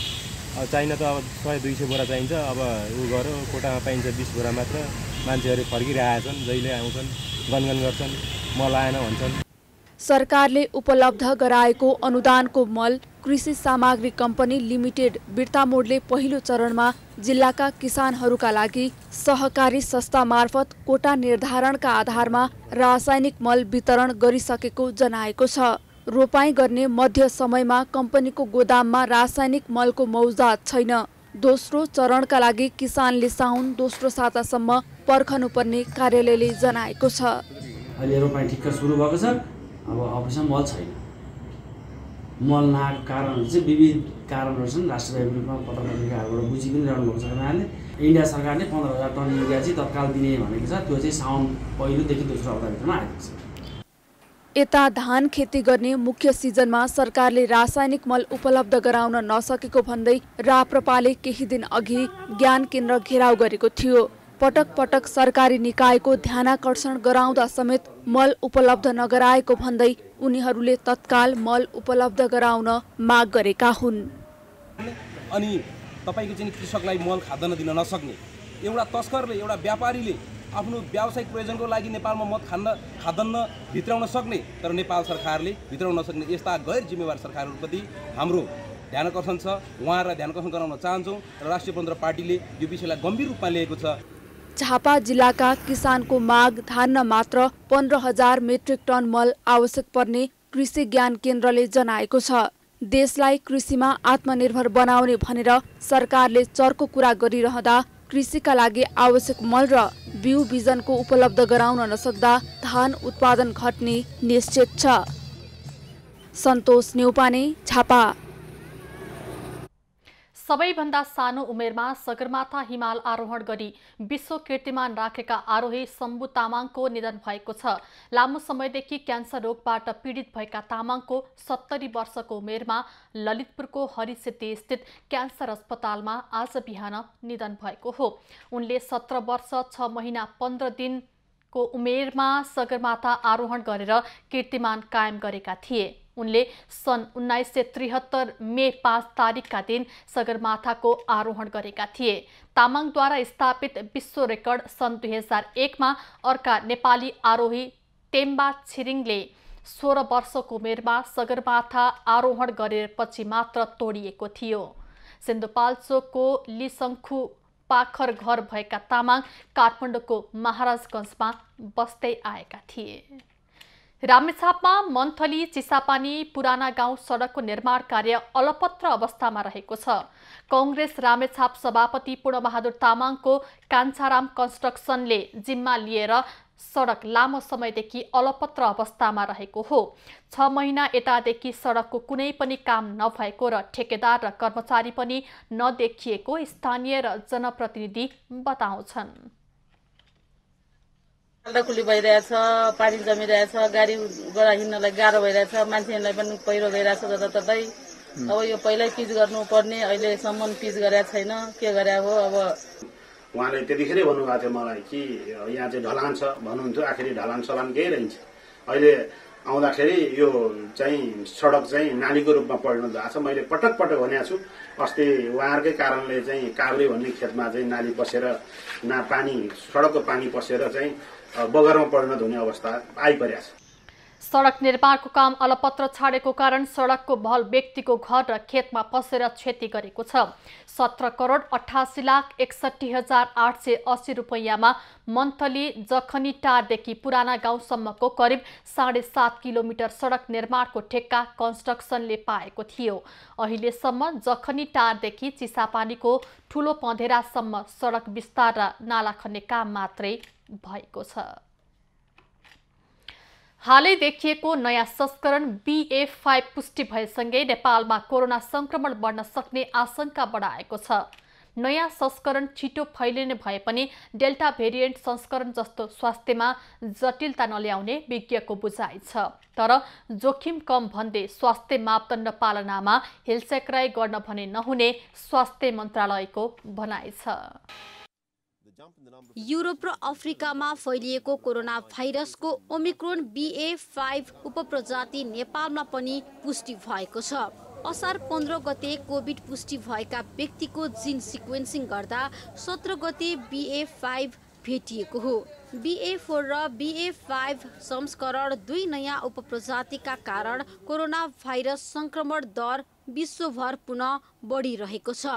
चाहिन त अब 100-200 बोरा चाहिन्छ, अब उ गरो कोटामा पाइन्छ 20 बोरा मात्र। मान्छेहरू फर्किरहेछन्, जहिले आउँछन् गनगन गर्छन्, मल आएन भन्छन्। सरकारले उपलब्ध गराएको अनुदानको मल कृषि सामग्री कम्पनी लिमिटेड बिर्तामोडले पहिलो चरणमा जिल्लाका किसानहरूका लागि सहकारी संस्था मार्फत कोटा निर्धारणका आधारमा रासायनिक मल वितरण गरिसकेको जनाएको छ। रोपाई गर्ने मध्य समयमा कम्पनीको गोदाममा रासायनिक मलको मौजात छैन। दोस्रो चरणका लागि किसानले साउन दोस्रो सातासम्म पर्खनुपर्ने कार्यालयले जनाएको छ। अहिले रोपाई ठिक्क सुरु भएको छ, अब अफिसमा मल छैन। मल नआएको कारणहरू चाहिँ विविध कारणहरू छन्। राष्ट्रव्यापी रूपमा पत्रकारिताहरूबाट बुझि पनि रहनु भएको छ। उहाँले इन्डिया सरकारले 15,000 टन युरिया चाहिँ तत्काल दिने भनेको छ। त्यो चाहिँ साउन पहिलोदेखि दोस्रो हप्ताभित्रमा आएको छ। यता धान खेती गर्ने मुख्य सिजनमा सरकारले रासायनिक मल उपलब्ध गराउन नसकेको भन्दै राप्रपाले केही दिन अघि ज्ञान केन्द्र घेराउ गरेको थियो। पटक पटक सरकारी निकायको ध्यानाकर्षण गराउँदा समेत मल उपलब्ध नगराएको भन्दै उनीहरूले तत्काल मल उपलब्ध गराउन माग गरेका हुन्। अनि तपाईको चाहिँ कृषकलाई मल खाद्यान्न दिन नसक्ने एउटा तस्करले, एउटा व्यापारीले आफ्नो व्यावसायिक प्रयोजनको लागि नेपालमा मत खाद्यान्न भित्राउन सक्ने तर नेपाल सरकारले भित्राउन नसक्ने यस्ता गैर जिम्मेवार सरकारहरूप्रति हाम्रो ध्यानाकर्षण छ। उहाँहरूलाई ध्यानाकर्षण गराउन चाहन्छौँ र राष्ट्रिय स्वतन्त्र पार्टीले यो विषयलाई गम्भीर रूपमा लिएको छ। झापा जिल्लाका किसानको माग धान्न मात्र 15,000 मेट्रिक टन मल आवश्यक पर्ने कृषि ज्ञान केन्द्रले जनाएको छ। देशलाई कृषिमा आत्मनिर्भर बनाउने भनेर सरकारले चर्को कुरा गरिरहँदा कृषिका लागि आवश्यक मल र बिउ बिजनको उपलब्ध गराउन नसक्दा धान उत्पादन घट्ने निश्चित छ। सन्तोष न्यौपाने, झापा। सबैभन्दा सानो उमेरमा सगरमाथा हिमाल आरोहण गरी विश्व कीर्तिमान राखेका आरोही शम्भु तामाङको निधन भएको छ। लामो समयदेखि क्यान्सर रोगबाट पीडित भएका तामाङको 70 वर्षको उमेरमा ललितपुरको हरिसिद्धि स्थित क्यान्सर अस्पतालमा आज बिहान निधन भएको हो। उनले 17 वर्ष 6 महिना 15 दिनको उमेरमा सगरमाथा आरोहण गरेर कीर्तिमान कायम गरेका थिए। उनले सन् 1973 मे 5 तारिकका दिन सगरमाथाको आरोहण गरेका थिए। तामाङद्वारा स्थापित विश्व रेकर्ड सन् 2001 मा अर्का नेपाली आरोही टेम्बा छिरिङले 16 वर्षको उमेरमा सगरमाथा आरोहण गरेपछि मात्र तोडिएको थियो। सिन्धुपाल्चोकको लिसङ्खु पाखर घर भएका तामाङ काठमाडौँको महाराजगञ्जमा बस्दै आएका थिए। रामेछापमा मन्थली चिसापानी पुराना गाउँ सडकको निर्माण कार्य अलपत्र अवस्थामा रहेको छ। कांग्रेस रामेछाप सभापति पूर्णबहादुर तामाङको कान्छाराम कन्स्ट्रक्सनले जिम्मा लिएर सडक लामो समयदेखि अलपत्र अवस्थामा रहेको हो। 6 महिना यतादेखि सडकको कुनै पनि काम नभएको र ठेकेदार र कर्मचारी पनि नदेखिएको स्थानीय र जनप्रतिनिधि बताउँछन्। खुल्ली भइरहेछ, पानी जमिरहेछ, गाडी घोडा हिँड्नलाई गाह्रो भइरहेछ, मान्छेहरूलाई पनि पहिरो गइरहेछ जताततै। अब यो पहिल्यै पिच गर्नुपर्ने, अहिलेसम्म पिच गरेको छैन, के गरे हो। अब उहाँले त्यतिखेरै भन्नुभएको थियो मलाई कि यहाँ चाहिँ ढलान छ भन्नुहुन्थ्यो, आखिरी ढलान सलान केही रहन्छ। अहिले आउँदाखेरि यो चाहिँ सडक चाहिँ नालीको रूपमा परिणत भएको छ। मैले पटक पटक भनेको छु, अस्ति उहाँहरूकै कारणले चाहिँ काभ्रे भन्ने खेतमा चाहिँ नाली पसेर पानी सडकको पानी पसेर चाहिँ बगरमा परिणत हुने अवस्था आइपरेको छ। सडक निर्माणको काम अलपत्र छाडेको कारण सडकको भल व्यक्तिको घर र खेतमा पसेर क्षति गरेको छ। 17,88,61,880 रुपैयाँमा मन्थली जखनी टारदेखि पुराना गाउँसम्मको करिब 7.5 किलोमिटर सडक निर्माणको ठेक्का कन्स्ट्रक्सनले पाएको थियो। अहिलेसम्म जखनी टारदेखि चिसापानीको ठुलो पँधेरासम्म सडक विस्तार र नाला खन्ने काम मात्रै भएको छ। हालै देखिएको नयाँ संस्करण BA.5 पुष्टि भएसँगै नेपालमा कोरोना संक्रमण बढ्न सक्ने आशंका बढाएको छ। नयाँ संस्करण छिटो फैलिने भए पनि डेल्टा भेरिएन्ट संस्करण जस्तो स्वास्थ्यमा जटिलता नल्याउने विज्ञको बुझाइ छ। तर जोखिम कम भन्दै स्वास्थ्य मापदण्ड पालनामा हेलचक्राइ गर्न भने नहुने स्वास्थ्य मन्त्रालयको भनाइ छ। युरोप र अफ्रिकामा फैलिएको कोरोना भाइरसको ओमिक्रोन BA.5 उपप्रजाति नेपालमा पनि पुष्टि भएको छ। असार 15 गते कोभिड पुष्टि भएका व्यक्तिको जिन सिक्वेन्सिङ गर्दा 17 गते BA.5 भेटिएको हो। BA.4 र BA.5 संस्करण 2 नयाँ उपप्रजातिका कारण कोरोना भाइरस संक्रमण दर विश्वभर पुनः बढिरहेको छ।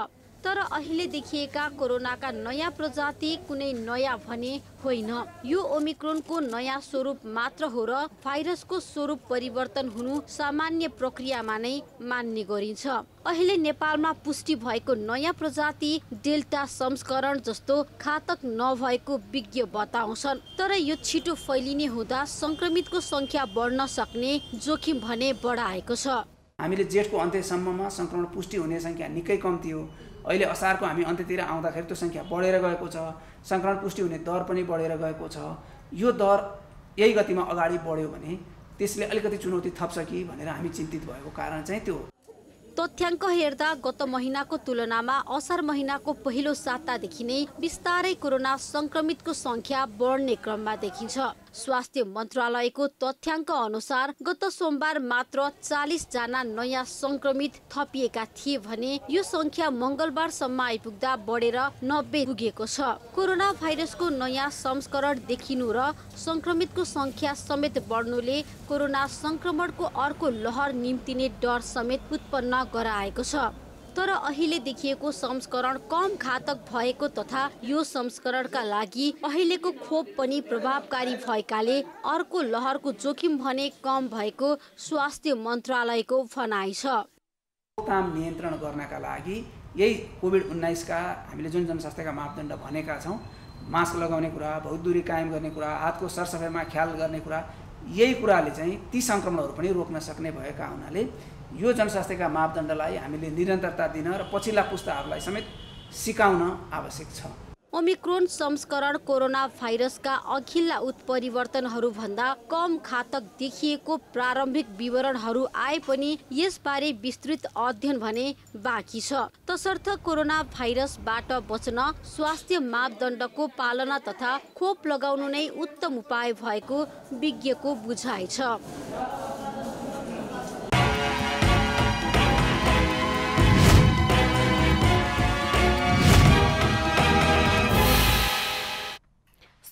तर अहिले देखिएका कोरोनाका नयाँ प्रजाति कुनै नयाँ भने होइन। यो ओमिक्रोनको नयाँ स्वरूप मात्र हो र भाइरसको स्वरूप परिवर्तन हुनु सामान्य प्रक्रियामा नै मान्ने गरिन्छ। अहिले नेपालमा पुष्टि भएको नयाँ प्रजाति डेल्टा संस्करण जस्तो घातक नभएको विज्ञ बताउँछन्। तर यो छिटो फैलिने हुँदा संक्रमितको संख्या बढ्न सक्ने जोखिम भने बढाएको छ। हामीले जेठको अन्त्यसम्ममा संक्रमण पुष्टि हुने संख्या निकै कम्ती हो। अहिले असारको हामी अन्त्यतिर आउँदाखेरि त्यो संख्या बढेर गएको छ। संक्रमण पुष्टि हुने दर पनि बढेर गएको छ। यो दर यही गतिमा अगाडि बढ्यो भने त्यसले अलिकति चुनौती थप्छ कि भनेर हामी चिन्तित भएको कारण चाहिँ त्यो। तथ्याङ्क हेर्दा गत महिनाको तुलनामा असार महिनाको पहिलो सातादेखि नै बिस्तारै कोरोना संक्रमितको संख्या बढ्ने क्रममा देखिन्छ। स्वास्थ्य मन्त्रालयको तथ्याङ्क अनुसार गत सोमबार मात्र 40 जना नयाँ संक्रमित थपिएका थिए भने यो संख्या मंगलबारसम्म आइपुग्दा बढेर 90 पुगेको छ। कोरोना भाइरसको नयाँ संस्करण देखिनु र संक्रमितको संख्या समेत बढ्नुले कोरोना संक्रमणको अर्को लहर निम्तिने डर समेत उत्पन्न गराएको छ। तर अहिले देखिएको संस्करण कम घातक भएको तथा यो संस्करणका लागि अहिलेको खोप पनि प्रभावकारी भएकाले अर्को लहरको जोखिम भने कम भएको स्वास्थ्य मन्त्रालयको भनाइ छ। रोकथाम नियन्त्रण गर्नका लागि यही कोभिड-19 का हामीले जुन जनस्वास्थ्यका मापदण्ड भनेका छौँ, मास्क लगाउने कुरा, बहुत दूरी कायम गर्ने कुरा, हातको सरसफाइमा ख्याल गर्ने कुरा, यही कुराले चाहिँ ती संक्रमणहरू पनि रोक्न सक्ने भएका हुनाले यो जनस्वास्थ्यका मापदण्डलाई हामीले निरन्तरता दिन र पछिल्ला पुस्ताहरूलाई समेत सिकाउन आवश्यक छ। ओमिक्रोन संस्करण कोरोना भाइरसका अघिल्ला उत्परिवर्तनहरू भन्दा कम घातक देखिएको प्रारम्भिक विवरणहरू आए पनि यसबारे विस्तृत अध्ययन भने बाँकी छ। तसर्थ कोरोना भाइरसबाट बच्न स्वास्थ्य मापदण्डको पालना तथा खोप लगाउनु नै उत्तम उपाय भएको विज्ञको बुझाइ छ।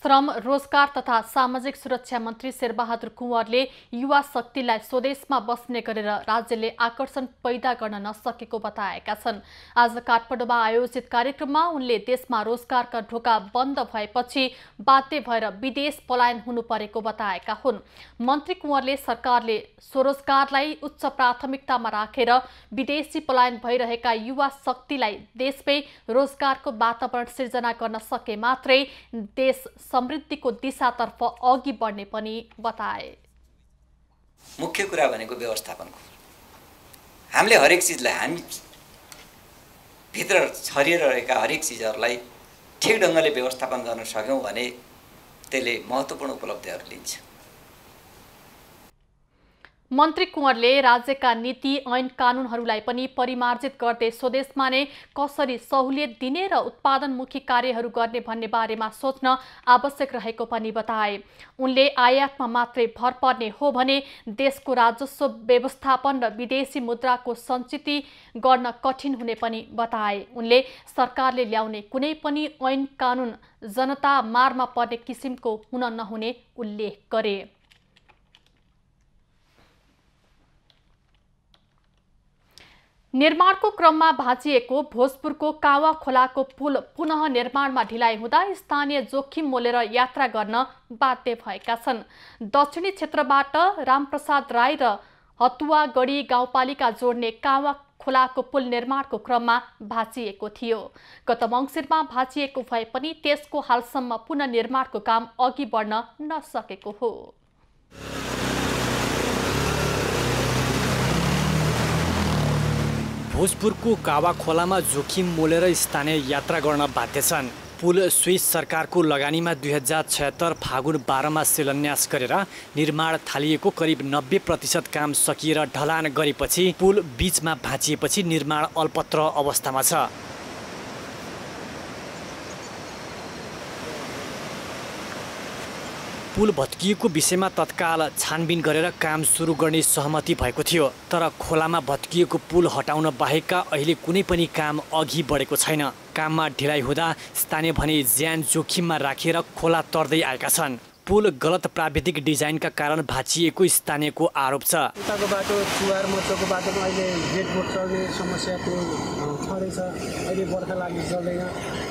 श्रम, रोजगार तथा सामाजिक सुरक्षा मन्त्री शेरबहादुर कुँवरले युवा शक्तिलाई स्वदेशमा बस्ने गरेर राज्यले आकर्षण पैदा गर्न नसकेको बताएका छन्। आज काठमाडौँमा आयोजित कार्यक्रममा उनले देशमा रोजगारका ढोका बन्द भएपछि बाध्य भएर विदेश पलायन हुनु परेको बताएका हुन्। मन्त्री कुँवरले सरकारले स्वरोजगारलाई उच्च प्राथमिकतामा राखेर विदेशी पलायन भइरहेका युवा शक्तिलाई देशमै रोजगारको वातावरण सिर्जना गर्न सके मात्रै देश समृद्धिको दिशातर्फ अघि बढ्ने पनि बताए। मुख्य कुरा भनेको व्यवस्थापनको। हामीले हरेक चिजलाई हामी भित्र छरिएर रहेका हरेक चिजहरूलाई ठिक ढङ्गले व्यवस्थापन गर्न सक्यौँ भने त्यसले महत्त्वपूर्ण उपलब्धिहरू लिन्छ। मन्त्री कुँवरले राज्यका नीति ऐन कानुनहरूलाई पनि परिमार्जित गर्दै स्वदेशमा नै कसरी सहुलियत दिने र उत्पादनमुखी कार्यहरू गर्ने भन्ने बारेमा सोच्न आवश्यक रहेको पनि बताए। उनले आयातमा मात्रै भर पर्ने हो भने देशको राजस्व व्यवस्थापन र विदेशी मुद्राको सञ्चित गर्न कठिन हुने पनि बताए। उनले सरकारले ल्याउने कुनै पनि ऐन कानुन जनता मारमा पर्ने किसिमको हुन नहुने उल्लेख गरे। निर्माणको क्रममा भाँचिएको भोजपुरको कावा खोलाको पुल पुनः निर्माणमा ढिलाइ हुँदा स्थानीय जोखिम मोलेर यात्रा गर्न बाध्य भएका छन्। दक्षिणी क्षेत्रबाट रामप्रसाद राई र हतुवागढी गाउँपालिका जोड्ने कावा खोलाको पुल निर्माणको क्रममा भाँचिएको थियो। गत मङ्सिरमा भाँचिएको भए पनि त्यसको हालसम्म पुनः निर्माणको काम अघि बढ्न नसकेको हो। भोजपुरको कावा खोलामा जोखिम मोलेर स्थानीय यात्रा गर्न बाध्य छन्। पुल स्विस सरकारको लगानीमा 2076 फागुन 12मा शिलान्यास गरेर निर्माण थालिएको करिब 90% काम सकिएर ढलान गरेपछि पुल बीचमा भाँचिएपछि निर्माण अल्पत्र अवस्थामा छ। पुल भत्किएको विषयमा तत्काल छानबिन गरेर काम सुरु गर्ने सहमति भएको थियो, तर खोलामा भत्किएको पुल हटाउन बाहेकका अहिले कुनै पनि काम अघि बढेको छैन। काममा ढिलाइ हुँदा स्थानीय भने ज्यान जोखिममा राखेर खोला तर्दै आएका छन्। पुल गलत प्राविधिक डिजाइनका कारण भाँचिएको स्थानीयको आरोप छ। उताको बाटो चुवार मोचोको बाटोमा अहिले गेटबोट चल्ने समस्या त्यो छँदैछ। अहिले बर्खा लाग्ने चल्दैन,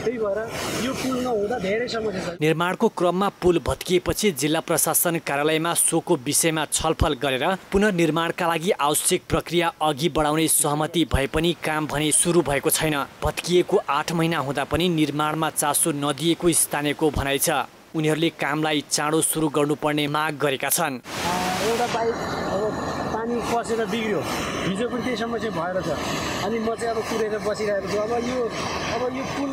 त्यही भएर यो पुल नहुँदा धेरै समस्या छ। निर्माणको क्रममा पुल भत्किएपछि जिल्ला प्रशासन कार्यालयमा सोको विषयमा छलफल गरेर पुनर्निर्माणका लागि आवश्यक प्रक्रिया अघि बढाउने सहमति भए पनि काम भने सुरु भएको छैन। भत्किएको 8 महिना हुँदा पनि निर्माणमा चासो नदिएको स्थानीयको भनाइ छ। उनीहरूले कामलाई चाँडो सुरु गर्नुपर्ने माग गरेका छन्। एउटा पाइप अब पानी पसेर बिग्रियो, हिजो पनि त्यही समस्या भएर छ। अनि म चाहिँ अब कुरेर बसिरहेको छु। अब यो पुल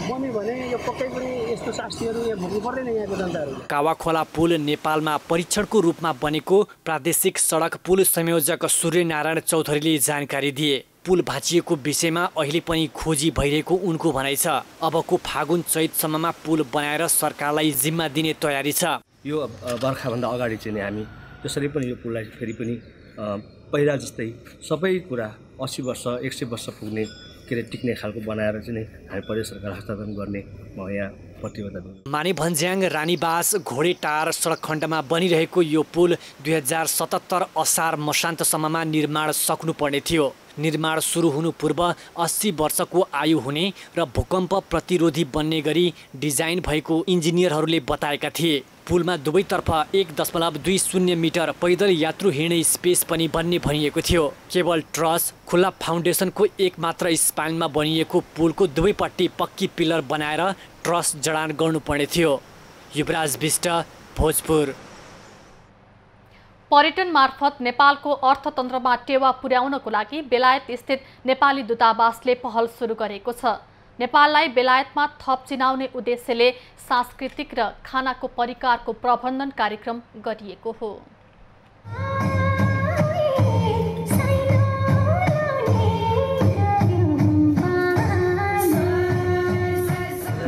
बन्यो भने यो पक्कै पनि यस्तो शास्तिहरू यहाँ भोग्नु पर्दैन यहाँको जनताहरू। कावा खोला पुल नेपालमा परीक्षणको रूपमा बनेको प्रादेशिक सडक पुल संयोजक सूर्यनारायण चौधरीले जानकारी दिए। पुल भाँचिएको विषयमा अहिले पनि खोजी भइरहेको उनको भनाइ छ। अबको फागुन चैतसम्ममा पुल बनाएर सरकारलाई जिम्मा दिने तयारी छ। यो बर्खाभन्दा अगाडि चाहिँ हामी जसरी पनि यो पुललाई फेरि पनि पहिला जस्तै सबै कुरा 80 वर्ष 100 वर्ष पुग्ने टिक्ने खालको बनाएर चाहिँ हामी प्रदेश सरकार हस्तान्तरण गर्ने म यहाँ प्रतिबद्ध। मानेभन्ज्याङ रानीबास घोडेटार सडक खण्डमा बनिरहेको यो पुल 2077 असार मसान्तसम्ममा निर्माण सक्नुपर्ने थियो। निर्माण सुरु हुनु पूर्व 80 वर्षको आयु हुने र भूकम्प प्रतिरोधी बन्ने गरी डिजाइन भएको इन्जिनियरहरूले बताएका थिए। पुलमा दुवैतर्फ 1.20 मिटर पैदल यात्रु हिँड्ने स्पेस पनि बन्ने भनिएको थियो। केवल ट्रस खुल्ला फाउन्डेसनको एक मात्र स्पाइनमा बनिएको पुलको दुवैपट्टि पक्की पिलर बनाएर ट्रस जडान गर्नुपर्ने थियो। युवराज विष्ट, भोजपुर। पर्यटन मार्फत नेपालको अर्थतन्त्रमा टेवा पुर्याउनको लागि बेलायत स्थित नेपाली दूतावासले पहल सुरु गरेको छ। नेपाललाई बेलायतमा थप चिनाउने उद्देश्यले सांस्कृतिक र खानाको परिकारको प्रबन्धन कार्यक्रम गरिएको हो।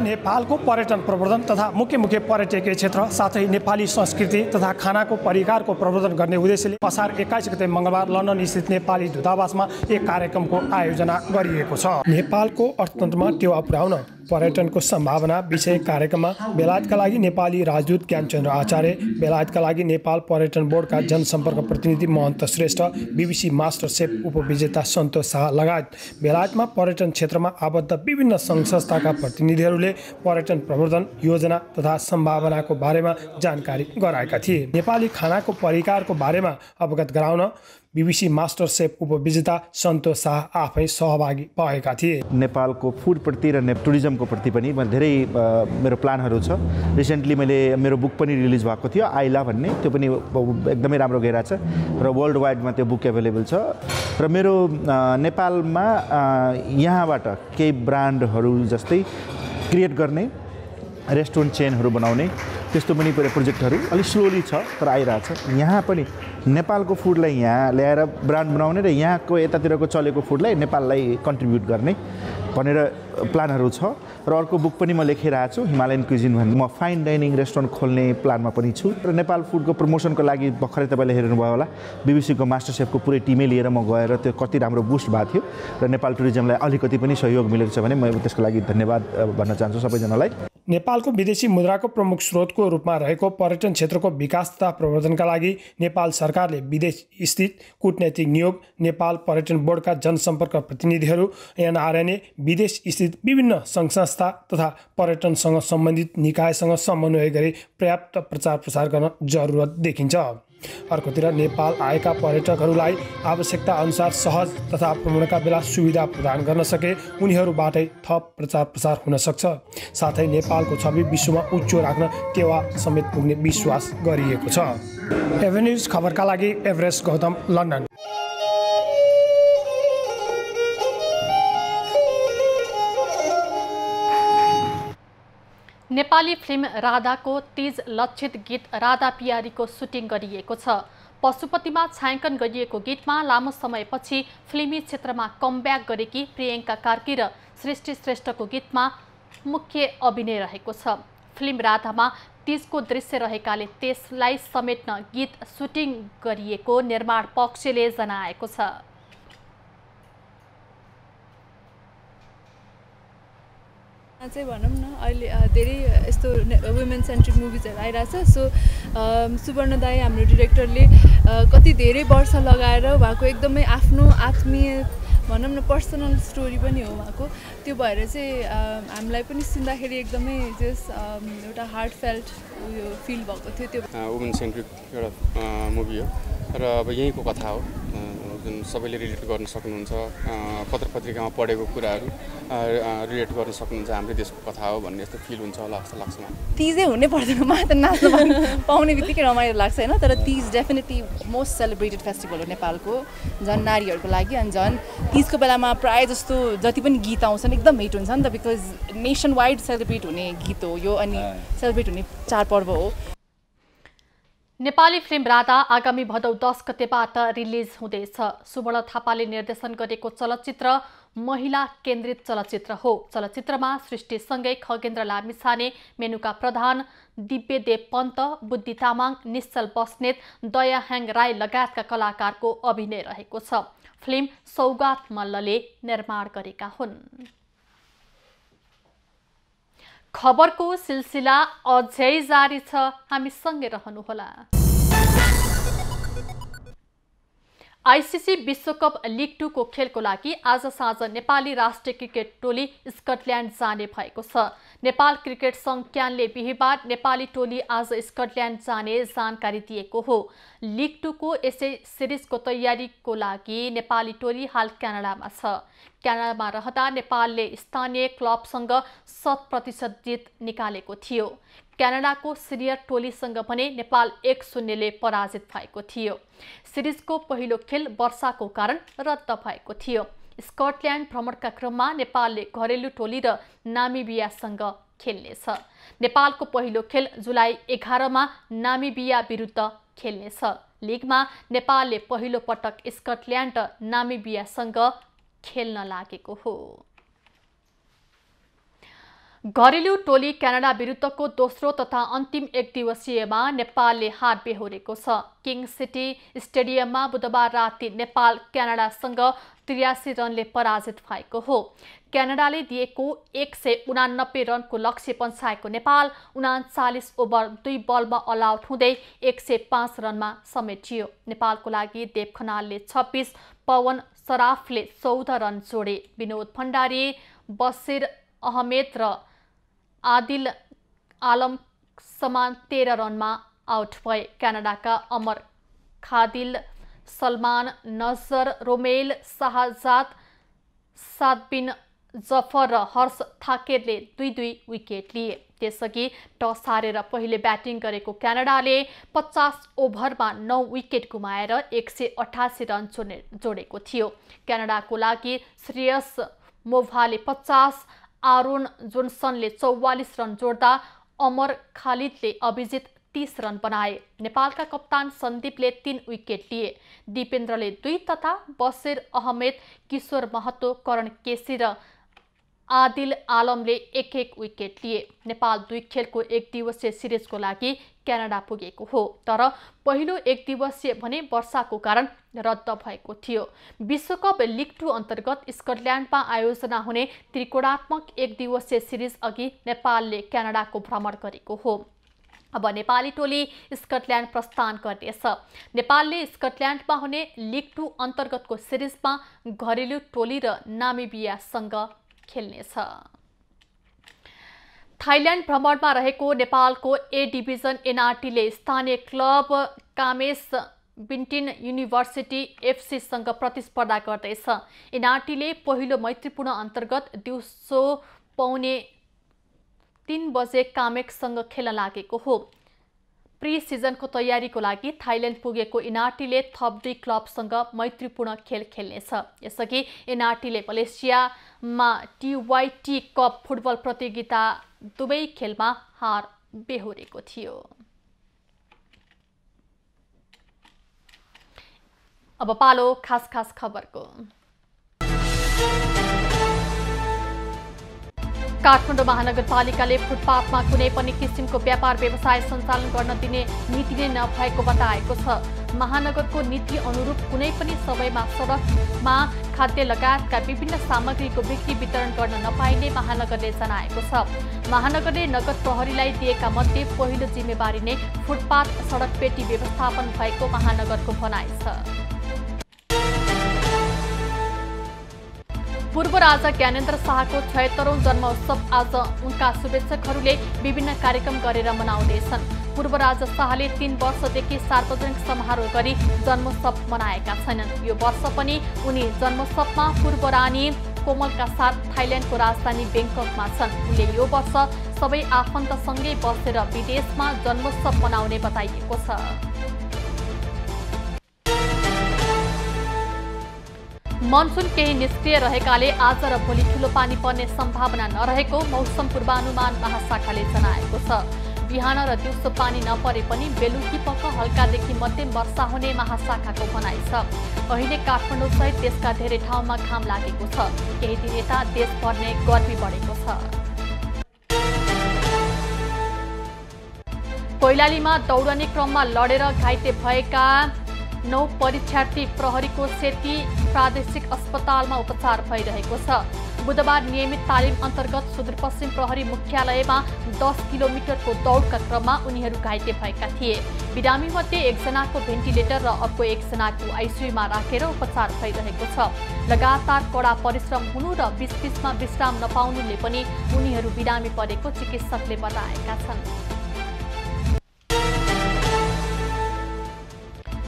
नेपालको पर्यटन प्रवर्धन तथा मुख्य पर्यटकीय क्षेत्र साथै नेपाली संस्कृति तथा खानाको परिकारको प्रवर्धन गर्ने उद्देश्यले असार 21 गते मङ्गलबार लन्डन स्थित नेपाली दूतावासमा एक कार्यक्रमको आयोजना गरिएको छ। नेपालको अर्थतन्त्रमा टेवा पुर्याउन पर्यटनको सम्भावना विषय कार्यक्रममा बेलायतका लागि नेपाली राजदूत ज्ञानचन्द्र आचार्य, बेलायतका लागि नेपाल पर्यटन बोर्डका जनसम्पर्क प्रतिनिधि महन्त श्रेष्ठ, बीबीसी मास्टर सेफ उपविजेता सन्तोष शाह लगायत बेलायतमा पर्यटन क्षेत्रमा आबद्ध विभिन्न सङ्घ संस्थाका प्रतिनिधिहरूले पर्यटन प्रवर्धन योजना तथा सम्भावनाको बारेमा जानकारी गराएका थिए। नेपाली खानाको परिकारको बारेमा अवगत गराउन बीबीसी मास्टर सेफ उपविजेता सन्तोष शाह आफै सहभागी भएका थिए। नेपालको फुडप्रति र टुरिज्मको प्रति पनि धेरै मेरो प्लानहरू छ। रिसेन्टली मैले मेरो बुक पनि रिलिज भएको थियो, आइला भन्ने, त्यो पनि एकदमै राम्रो गइरहेछ र वर्ल्ड वाइडमा त्यो बुक एभाइलेबल छ। र मेरो नेपालमा यहाँबाट केही ब्रान्डहरू जस्तै क्रिएट गर्ने, रेस्टुरेन्ट चेनहरू बनाउने, त्यस्तो पनि प्रोजेक्टहरू अलिक स्लोली छ तर आइरहेछ। यहाँ पनि नेपालको फुडलाई यहाँ ल्याएर ब्रान्ड बनाउने र यहाँको यतातिरको चलेको फुडलाई नेपाललाई कन्ट्रिब्युट गर्ने भनेर प्लानहरू छ। र अर्को बुक पनि म लेखिरहेको छु हिमालयन क्युजिन भन्ने, म फाइन डाइनिङ रेस्टुरेन्ट खोल्ने प्लानमा पनि छु। र नेपाल फुडको प्रमोसनको लागि भर्खरै तपाईँले हेर्नुभयो होला BBC को मास्टर सेफको पुरै टिमै लिएर म गएर त्यो कति राम्रो बुस्ट भएको थियो र नेपाल टुरिज्मलाई अलिकति पनि सहयोग मिलेको छ भने म त्यसको लागि धन्यवाद भन्न चाहन्छु सबैजनालाई। नेपालको विदेशी मुद्राको प्रमुख स्रोतको रूपमा रहेको पर्यटन क्षेत्रको विकास तथा प्रवर्धनका लागि नेपाल सरकारले विदेश स्थित कूटनैतिक नियोग, नेपाल पर्यटन बोर्डका जनसम्पर्क प्रतिनिधिहरू, NRNA, विदेश स्थित विभिन्न सङ्घ संस्था तथा पर्यटनसँग सम्बन्धित निकायसँग समन्वय गरी पर्याप्त प्रचार प्रसार गर्न जरुरत देखिन्छ। अर्कोतिर नेपाल आएका पर्यटकहरूलाई आवश्यकता अनुसार सहज तथा भ्रमणका बेला सुविधा प्रदान गर्न सके उनीहरूबाटै थप प्रचार प्रसार हुन सक्छ। साथै नेपालको छवि विश्वमा उच्च राख्न टेवा समेत पुग्ने विश्वास गरिएको छ। एभेन्यूज खबरका लागि Everest Gautam, London. Nepali film राधाको तीज लक्षित गीत राधा पियारीको सुटिङ गरिएको छ। पशुपतिमा छायाङ्कन गरिएको गीतमा लामो समयपछि फिल्मी क्षेत्रमा कमब्याक गरेकी प्रियङ्का कार्की र सृष्टि श्रेष्ठको गीतमा मुख्य अभिनय रहेको छ। फिल्म राधामा तीजको दृश्य रहेकाले त्यसलाई समेट्न गीत सुटिङ गरिएको निर्माण पक्षले जनाएको छ। चाहिँ भनौँ न अहिले धेरै यस्तो वुमेन सेन्ट्रिक मुभिजहरू आइरहेछ। सो सुवर्ण दाई हाम्रो डिरेक्टरले कति धेरै वर्ष लगाएर उहाँको एकदमै आफ्नो आत्मीय भनौँ न पर्सनल स्टोरी पनि हो उहाँको, त्यो भएर चाहिँ हामीलाई पनि सुन्दाखेरि एकदमै जस एउटा हार्ट फेल्ट उयो फिल भएको थियो। त्यो वुमेन सेन्ट्रिक एउटा मुभी हो र अब यहीँको कथा हो जुन सबैले रिलेट गर्न सक्नुहुन्छ, पत्र पत्रिकामा पढेको कुराहरू रिलेट गर्न सक्नुहुन्छ, हाम्रो देशको कथा हो भन्ने यस्तो फिल हुन्छ होला जस्तो लाग्छ मलाई। तिजै हुनै पर्दैन, मलाई त नाच्न पाउने बित्तिकै रमाइलो लाग्छ होइन। तर Teej definitely most celebrated festival हो नेपालको, झन् नारीहरूको लागि। अनि झन् तिजको बेलामा प्रायः जस्तो जति पनि गीत आउँछन् एकदम हिट हुन्छ नि त, बिकज नेसन वाइड सेलिब्रेट हुने गीत हो यो अनि सेलिब्रेट हुने चाडपर्व हो। नेपाली फिल्म राधा आगामी भदौ 10 गतेबाट रिलिज हुँदैछ। सुवर्ण थापाले निर्देशन गरेको चलचित्र महिला केन्द्रित चलचित्र हो। चलचित्रमा सृष्टिसँगै खगेन्द्र लामिछाने, मेनुका प्रधान, दिव्यदेव पन्त, बुद्धि तामाङ, निश्चल बस्नेत, दयाहाङ राई लगायतका कलाकारको अभिनय रहेको छ। फिल्म सौगात मल्लले निर्माण गरेका हुन्। खबरको सिलसिला अझै जारी छ, हामी सँगै रहनुहोला। आइसिसी विश्वकप लिग 2 को खेलको लागि आज साँझ नेपाली राष्ट्रिय क्रिकेट टोली स्कटल्यान्ड जाने भएको छ। नेपाल क्रिकेट संघ क्यानले बिहिबार नेपाली टोली आज स्कटल्यान्ड जाने जानकारी दिएको हो। लिग 2 को यसै सिरिजको तयारीको लागि नेपाली टोली हाल क्यानाडामा छ। क्यानाडामा रहँदा नेपालले स्थानीय क्लबसँग 100% जित निकालेको थियो। क्यानाडाको सिनियर टोलीसँग भने नेपाल 1-0 ले पराजित भएको थियो। सिरिजको पहिलो खेल वर्षाको कारण रद्द भएको थियो। स्कटल्यान्ड भ्रमणका क्रममा नेपालले घरेलु टोली र नामिबियासँग खेल्नेछ। नेपालको पहिलो खेल जुलाई 11 मा नामिबिया विरुद्ध खेल्नेछ। लिगमा नेपालले पहिलो पटक स्कटल्यान्ड र नामिबियासँग खेल्न लागेको हो। घरेलु टोली क्यानाडा विरुद्धको दोस्रो तथा अन्तिम एकदिवसीयमा नेपालले हार बेहोरेको छ। किङ सिटी स्टेडियममा बुधबार राति नेपाल क्यानाडासँग 83 रनले पराजित भएको हो। क्यानाडाले दिएको 189 रनको लक्ष्य पन्छाएको नेपाल 39 ओभर 2 बलमा अल आउट हुँदै 105 रनमा समेटियो। नेपालको लागि देव खनालले 26, पवन सराफले 14 रन जोडे। विनोद भण्डारी, बसिर अहमेद र आदिल आलम समान 13 रनमा आउट भए। क्यानाडाका अमर खादिल, सलमान नजर, रोमेल शाहजाद, सादबिन जफर र हर्ष थाकेरले 2-2 विकेट लिए। त्यसअघि टस हारेर पहिले ब्याटिङ गरेको क्यानाडाले 50 ओभरमा 9 विकेट गुमाएर 188 रन जोडेको थियो। क्यानाडाको लागि श्रेयस मोभाले 50, आरोन जोन्सनले 44 रन जोड्दा अमर खालिदले अभिजित 30 रन बनाए। नेपालका कप्तान सन्दीपले 3 विकेट लिए। दिपेन्द्रले 2 तथा बसिर अहमेद, किशोर महतो, करण केसी र आदिल आलमले 1-1 विकेट लिए। नेपाल 2 खेलको 1 दिवसीय सिरिजको लागि क्यानाडा पुगेको हो, तर पहिलो 1 दिवसीय भने वर्षाको कारण रद्द भएको थियो। विश्वकप लिग 2 अन्तर्गत स्कटल्यान्डमा आयोजना हुने त्रिकोणात्मक 1 दिवसीय सिरिज अघि नेपालले क्यानाडाको भ्रमण गरेको हो। अब नेपाली टोली स्कटल्यान्ड प्रस्थान गर्नेछ। नेपालले स्कटल्यान्डमा हुने लिग 2 अन्तर्गतको सिरिजमा घरेलु टोली र नामिबियासँग खेल्नेछ। थाइल्यान्ड भ्रमणमा रहेको नेपालको ए डिभिजन एनआरटीले स्थानीय क्लब कामेस बिन्टिन युनिभर्सिटी एफसीसँग प्रतिस्पर्धा गर्दैछ। एनआरटीले पहिलो मैत्रीपूर्ण अन्तर्गत दिउँसो 2:45 बजे कामेकसँग खेल्न लागेको हो। प्री सिजनको तयारीको लागि थाइल्यान्ड पुगेको एनआरटीले थप 2 क्लबसँग मैत्रीपूर्ण खेल खेल्नेछ। यसअघि एनआरटीले मलेसियामा टिवाइटी कप फुटबल प्रतियोगिता दुवै खेलमा हार बेहोरेको थियो। अब पालो खास खबरको। काठमाडौँ महानगरपालिकाले फुटपाथमा कुनै पनि किसिमको व्यापार व्यवसाय सञ्चालन गर्न दिने नीति नै नभएको बताएको छ। महानगरको नीति अनुरूप कुनै पनि समयमा सडकमा खाद्य लगायतका विभिन्न सामग्रीको बिक्री वितरण गर्न नपाइने महानगरले जनाएको छ। महानगरले नगद प्रहरीलाई दिएका मध्ये पहिलो जिम्मेवारी नै फुटपाथ सडक पेटी व्यवस्थापन भएको महानगरको भनाइ छ। पूर्व राजा ज्ञानेन्द्र शाहको 76औं जन्मोत्सव आज उनका शुभेच्छकहरूले विभिन्न कार्यक्रम गरेर मनाउँदैछन्। पूर्व राजा शाहले 3 वर्षदेखि सार्वजनिक समारोह गरी जन्मोत्सव मनाएका छैनन्। यो वर्ष पनि उनी जन्मोत्सवमा पूर्व रानी कोमलका साथ थाइल्यान्डको राजधानी बेङ्ककमा छन्। उनले यो वर्ष सबै आफन्तसँगै बसेर विदेशमा जन्मोत्सव मनाउने बताइएको छ। मनसुन केही निष्क्रिय रहेकाले आज र भोलि ठूलो पानी पर्ने सम्भावना नरहेको मौसम पूर्वानुमान महाशाखाले जनाएको छ। बिहान र दिउँसो पानी नपरे पनि बेलुकी पख हल्कादेखि मध्यम वर्षा हुने महाशाखाको भनाइ छ। अहिले काठमाडौँ सहित देशका धेरै ठाउँमा घाम लागेको छ। केही दिन यता देशभर नै गर्मी बढेको छ। कैलालीमा दौडने क्रममा लडेर घाइते भएका 9 परीक्षार्थी प्रहरीको सेती प्रादेशिक अस्पतालमा उपचार भइरहेको छ। बुधबार नियमित तालिम अन्तर्गत सुदूरपश्चिम प्रहरी मुख्यालयमा 10 किलोमिटरको दौडका क्रममा उनीहरू घाइते भएका थिए। बिरामी मध्ये 1 जनाको भेन्टिलेटर र अर्को 1 जनाको आइसियुमा राखेर उपचार भइरहेको छ। लगातार कडा परिश्रम हुनु र बीच-बीचमा विश्राम नपाउनुले पनि उनीहरू बिरामी परेको चिकित्सकले बताएका छन्।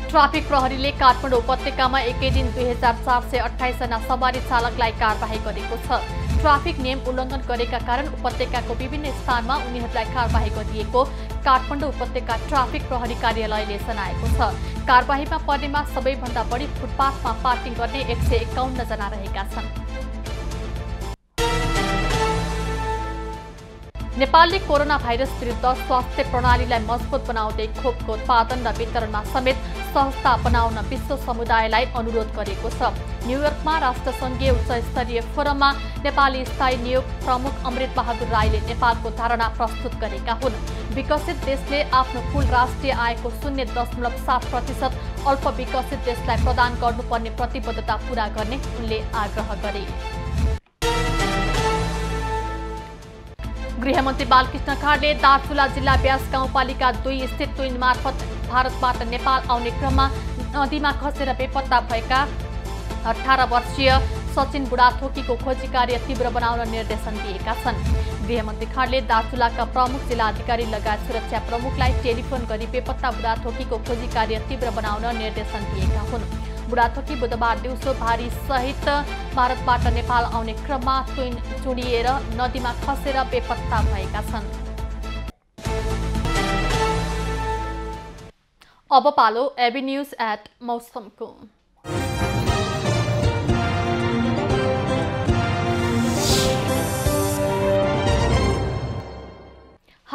ट्राफिक प्रहरीले काठमाडौँ उपत्यकामा एकै दिन 2428 जना सवारी चालकलाई कारबाही गरेको छ। ट्राफिक नियम उल्लङ्घन गरेका कारण उपत्यकाको विभिन्न स्थानमा उनीहरूलाई कारबाही गरिएको काठमाडौँ उपत्यका ट्राफिक प्रहरी कार्यालयले जनाएको छ। कारबाहीमा पर्नेमा सबैभन्दा बढी फुटपाथमा पार्किङ गर्ने 151 जना रहेका छन्। नेपालले कोरोना भाइरस विरुद्ध स्वास्थ्य प्रणालीलाई मजबुत बनाउँदै खोपको उत्पादन र वितरणमा समेत सहजता अपनाउन विश्व समुदायलाई अनुरोध गरेको छ। न्युयोर्कमा राष्ट्रसङ्घीय उच्च स्तरीय फोरममा नेपाली स्थायी नियोग प्रमुख अमृत बहादुर राईले नेपालको धारणा प्रस्तुत गरेका हुन्। विकसित देशले आफ्नो कुल राष्ट्रिय आयको 0.7% अल्प विकसित देशलाई प्रदान गर्नुपर्ने प्रतिबद्धता पूरा गर्ने उनले आग्रह गरे। गृहमन्त्री बालकृष्ण खाडले दार्चुला जिल्ला ब्यास गाउँपालिका 2 स्थित ट्विन मार्फत भारतबाट नेपाल आउने क्रममा नदीमा खसेर बेपत्ता भएका 18 वर्षीय सचिन बुढाथोकीको खोजी कार्य तीव्र बनाउन निर्देशन दिएका छन्। गृहमन्त्री खाडले दार्चुलाका प्रमुख जिल्लाधिकारी लगायत सुरक्षा प्रमुखलाई टेलिफोन गरी बेपत्ता बुढाथोकीको खोजी कार्य तीव्र बनाउन निर्देशन दिएका हुन्। बुढाथोकी बुधबार दिउँसो भारी सहित भारतबाट नेपाल आउने क्रममा चुडिएर नदीमा खसेर बेपत्ता भएका छन्। अब पालो एबी न्यूज एट मौसमको।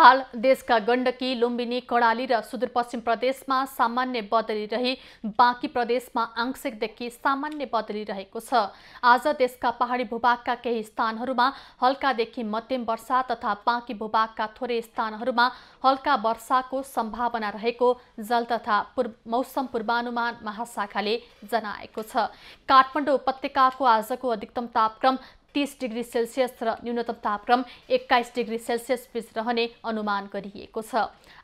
हाल देशका गण्डकी, लुम्बिनी, कर्णाली र सुदूरपश्चिम प्रदेशमा सामान्य बदली रही बाँकी प्रदेशमा आंशिकदेखि सामान्य बदली रहेको छ। आज देशका पहाडी भूभागका केही स्थानहरूमा हल्कादेखि मध्यम वर्षा तथा बाँकी भूभागका थोरै स्थानहरूमा हल्का वर्षाको सम्भावना रहेको जल तथा मौसम पूर्वानुमान महाशाखाले जनाएको छ। काठमाडौँ उपत्यकाको आजको अधिकतम तापक्रम 30 डिग्री सेल्सियस र न्यूनतम तापक्रम 21 डिग्री सेल्सियस बीच रहने अनुमान गरिएको छ।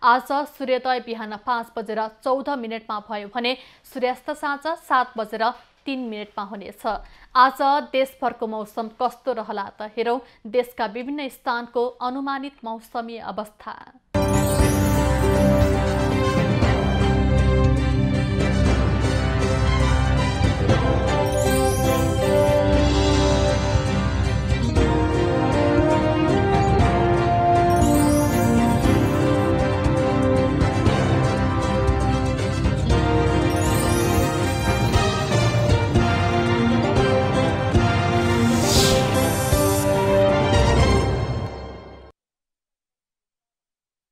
आज सूर्योदय बिहान 5 बजेर 14 मिनटमा भयो भने सूर्यास्त साँझ 7 बजेर 3 मिनटमा हुनेछ। आज देशभरको मौसम कस्तो रहला त हेरौं देशका विभिन्न स्थानको अनुमानित मौसमी अवस्था।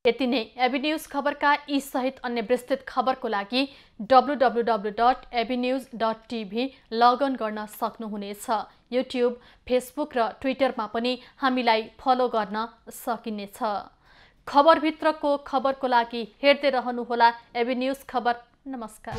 यति नै एबी न्यूज खबरका यी सहित अन्य विस्तृत खबरको लागि www.abnews.tv लगइन गर्न सक्नुहुनेछ। युट्युब, फेसबुक र ट्विटरमा पनि हामीलाई फलो गर्न सकिनेछ। खबरभित्रको खबरको लागि हेर्दै रहनुहोला एबी न्यूज खबर। नमस्कार।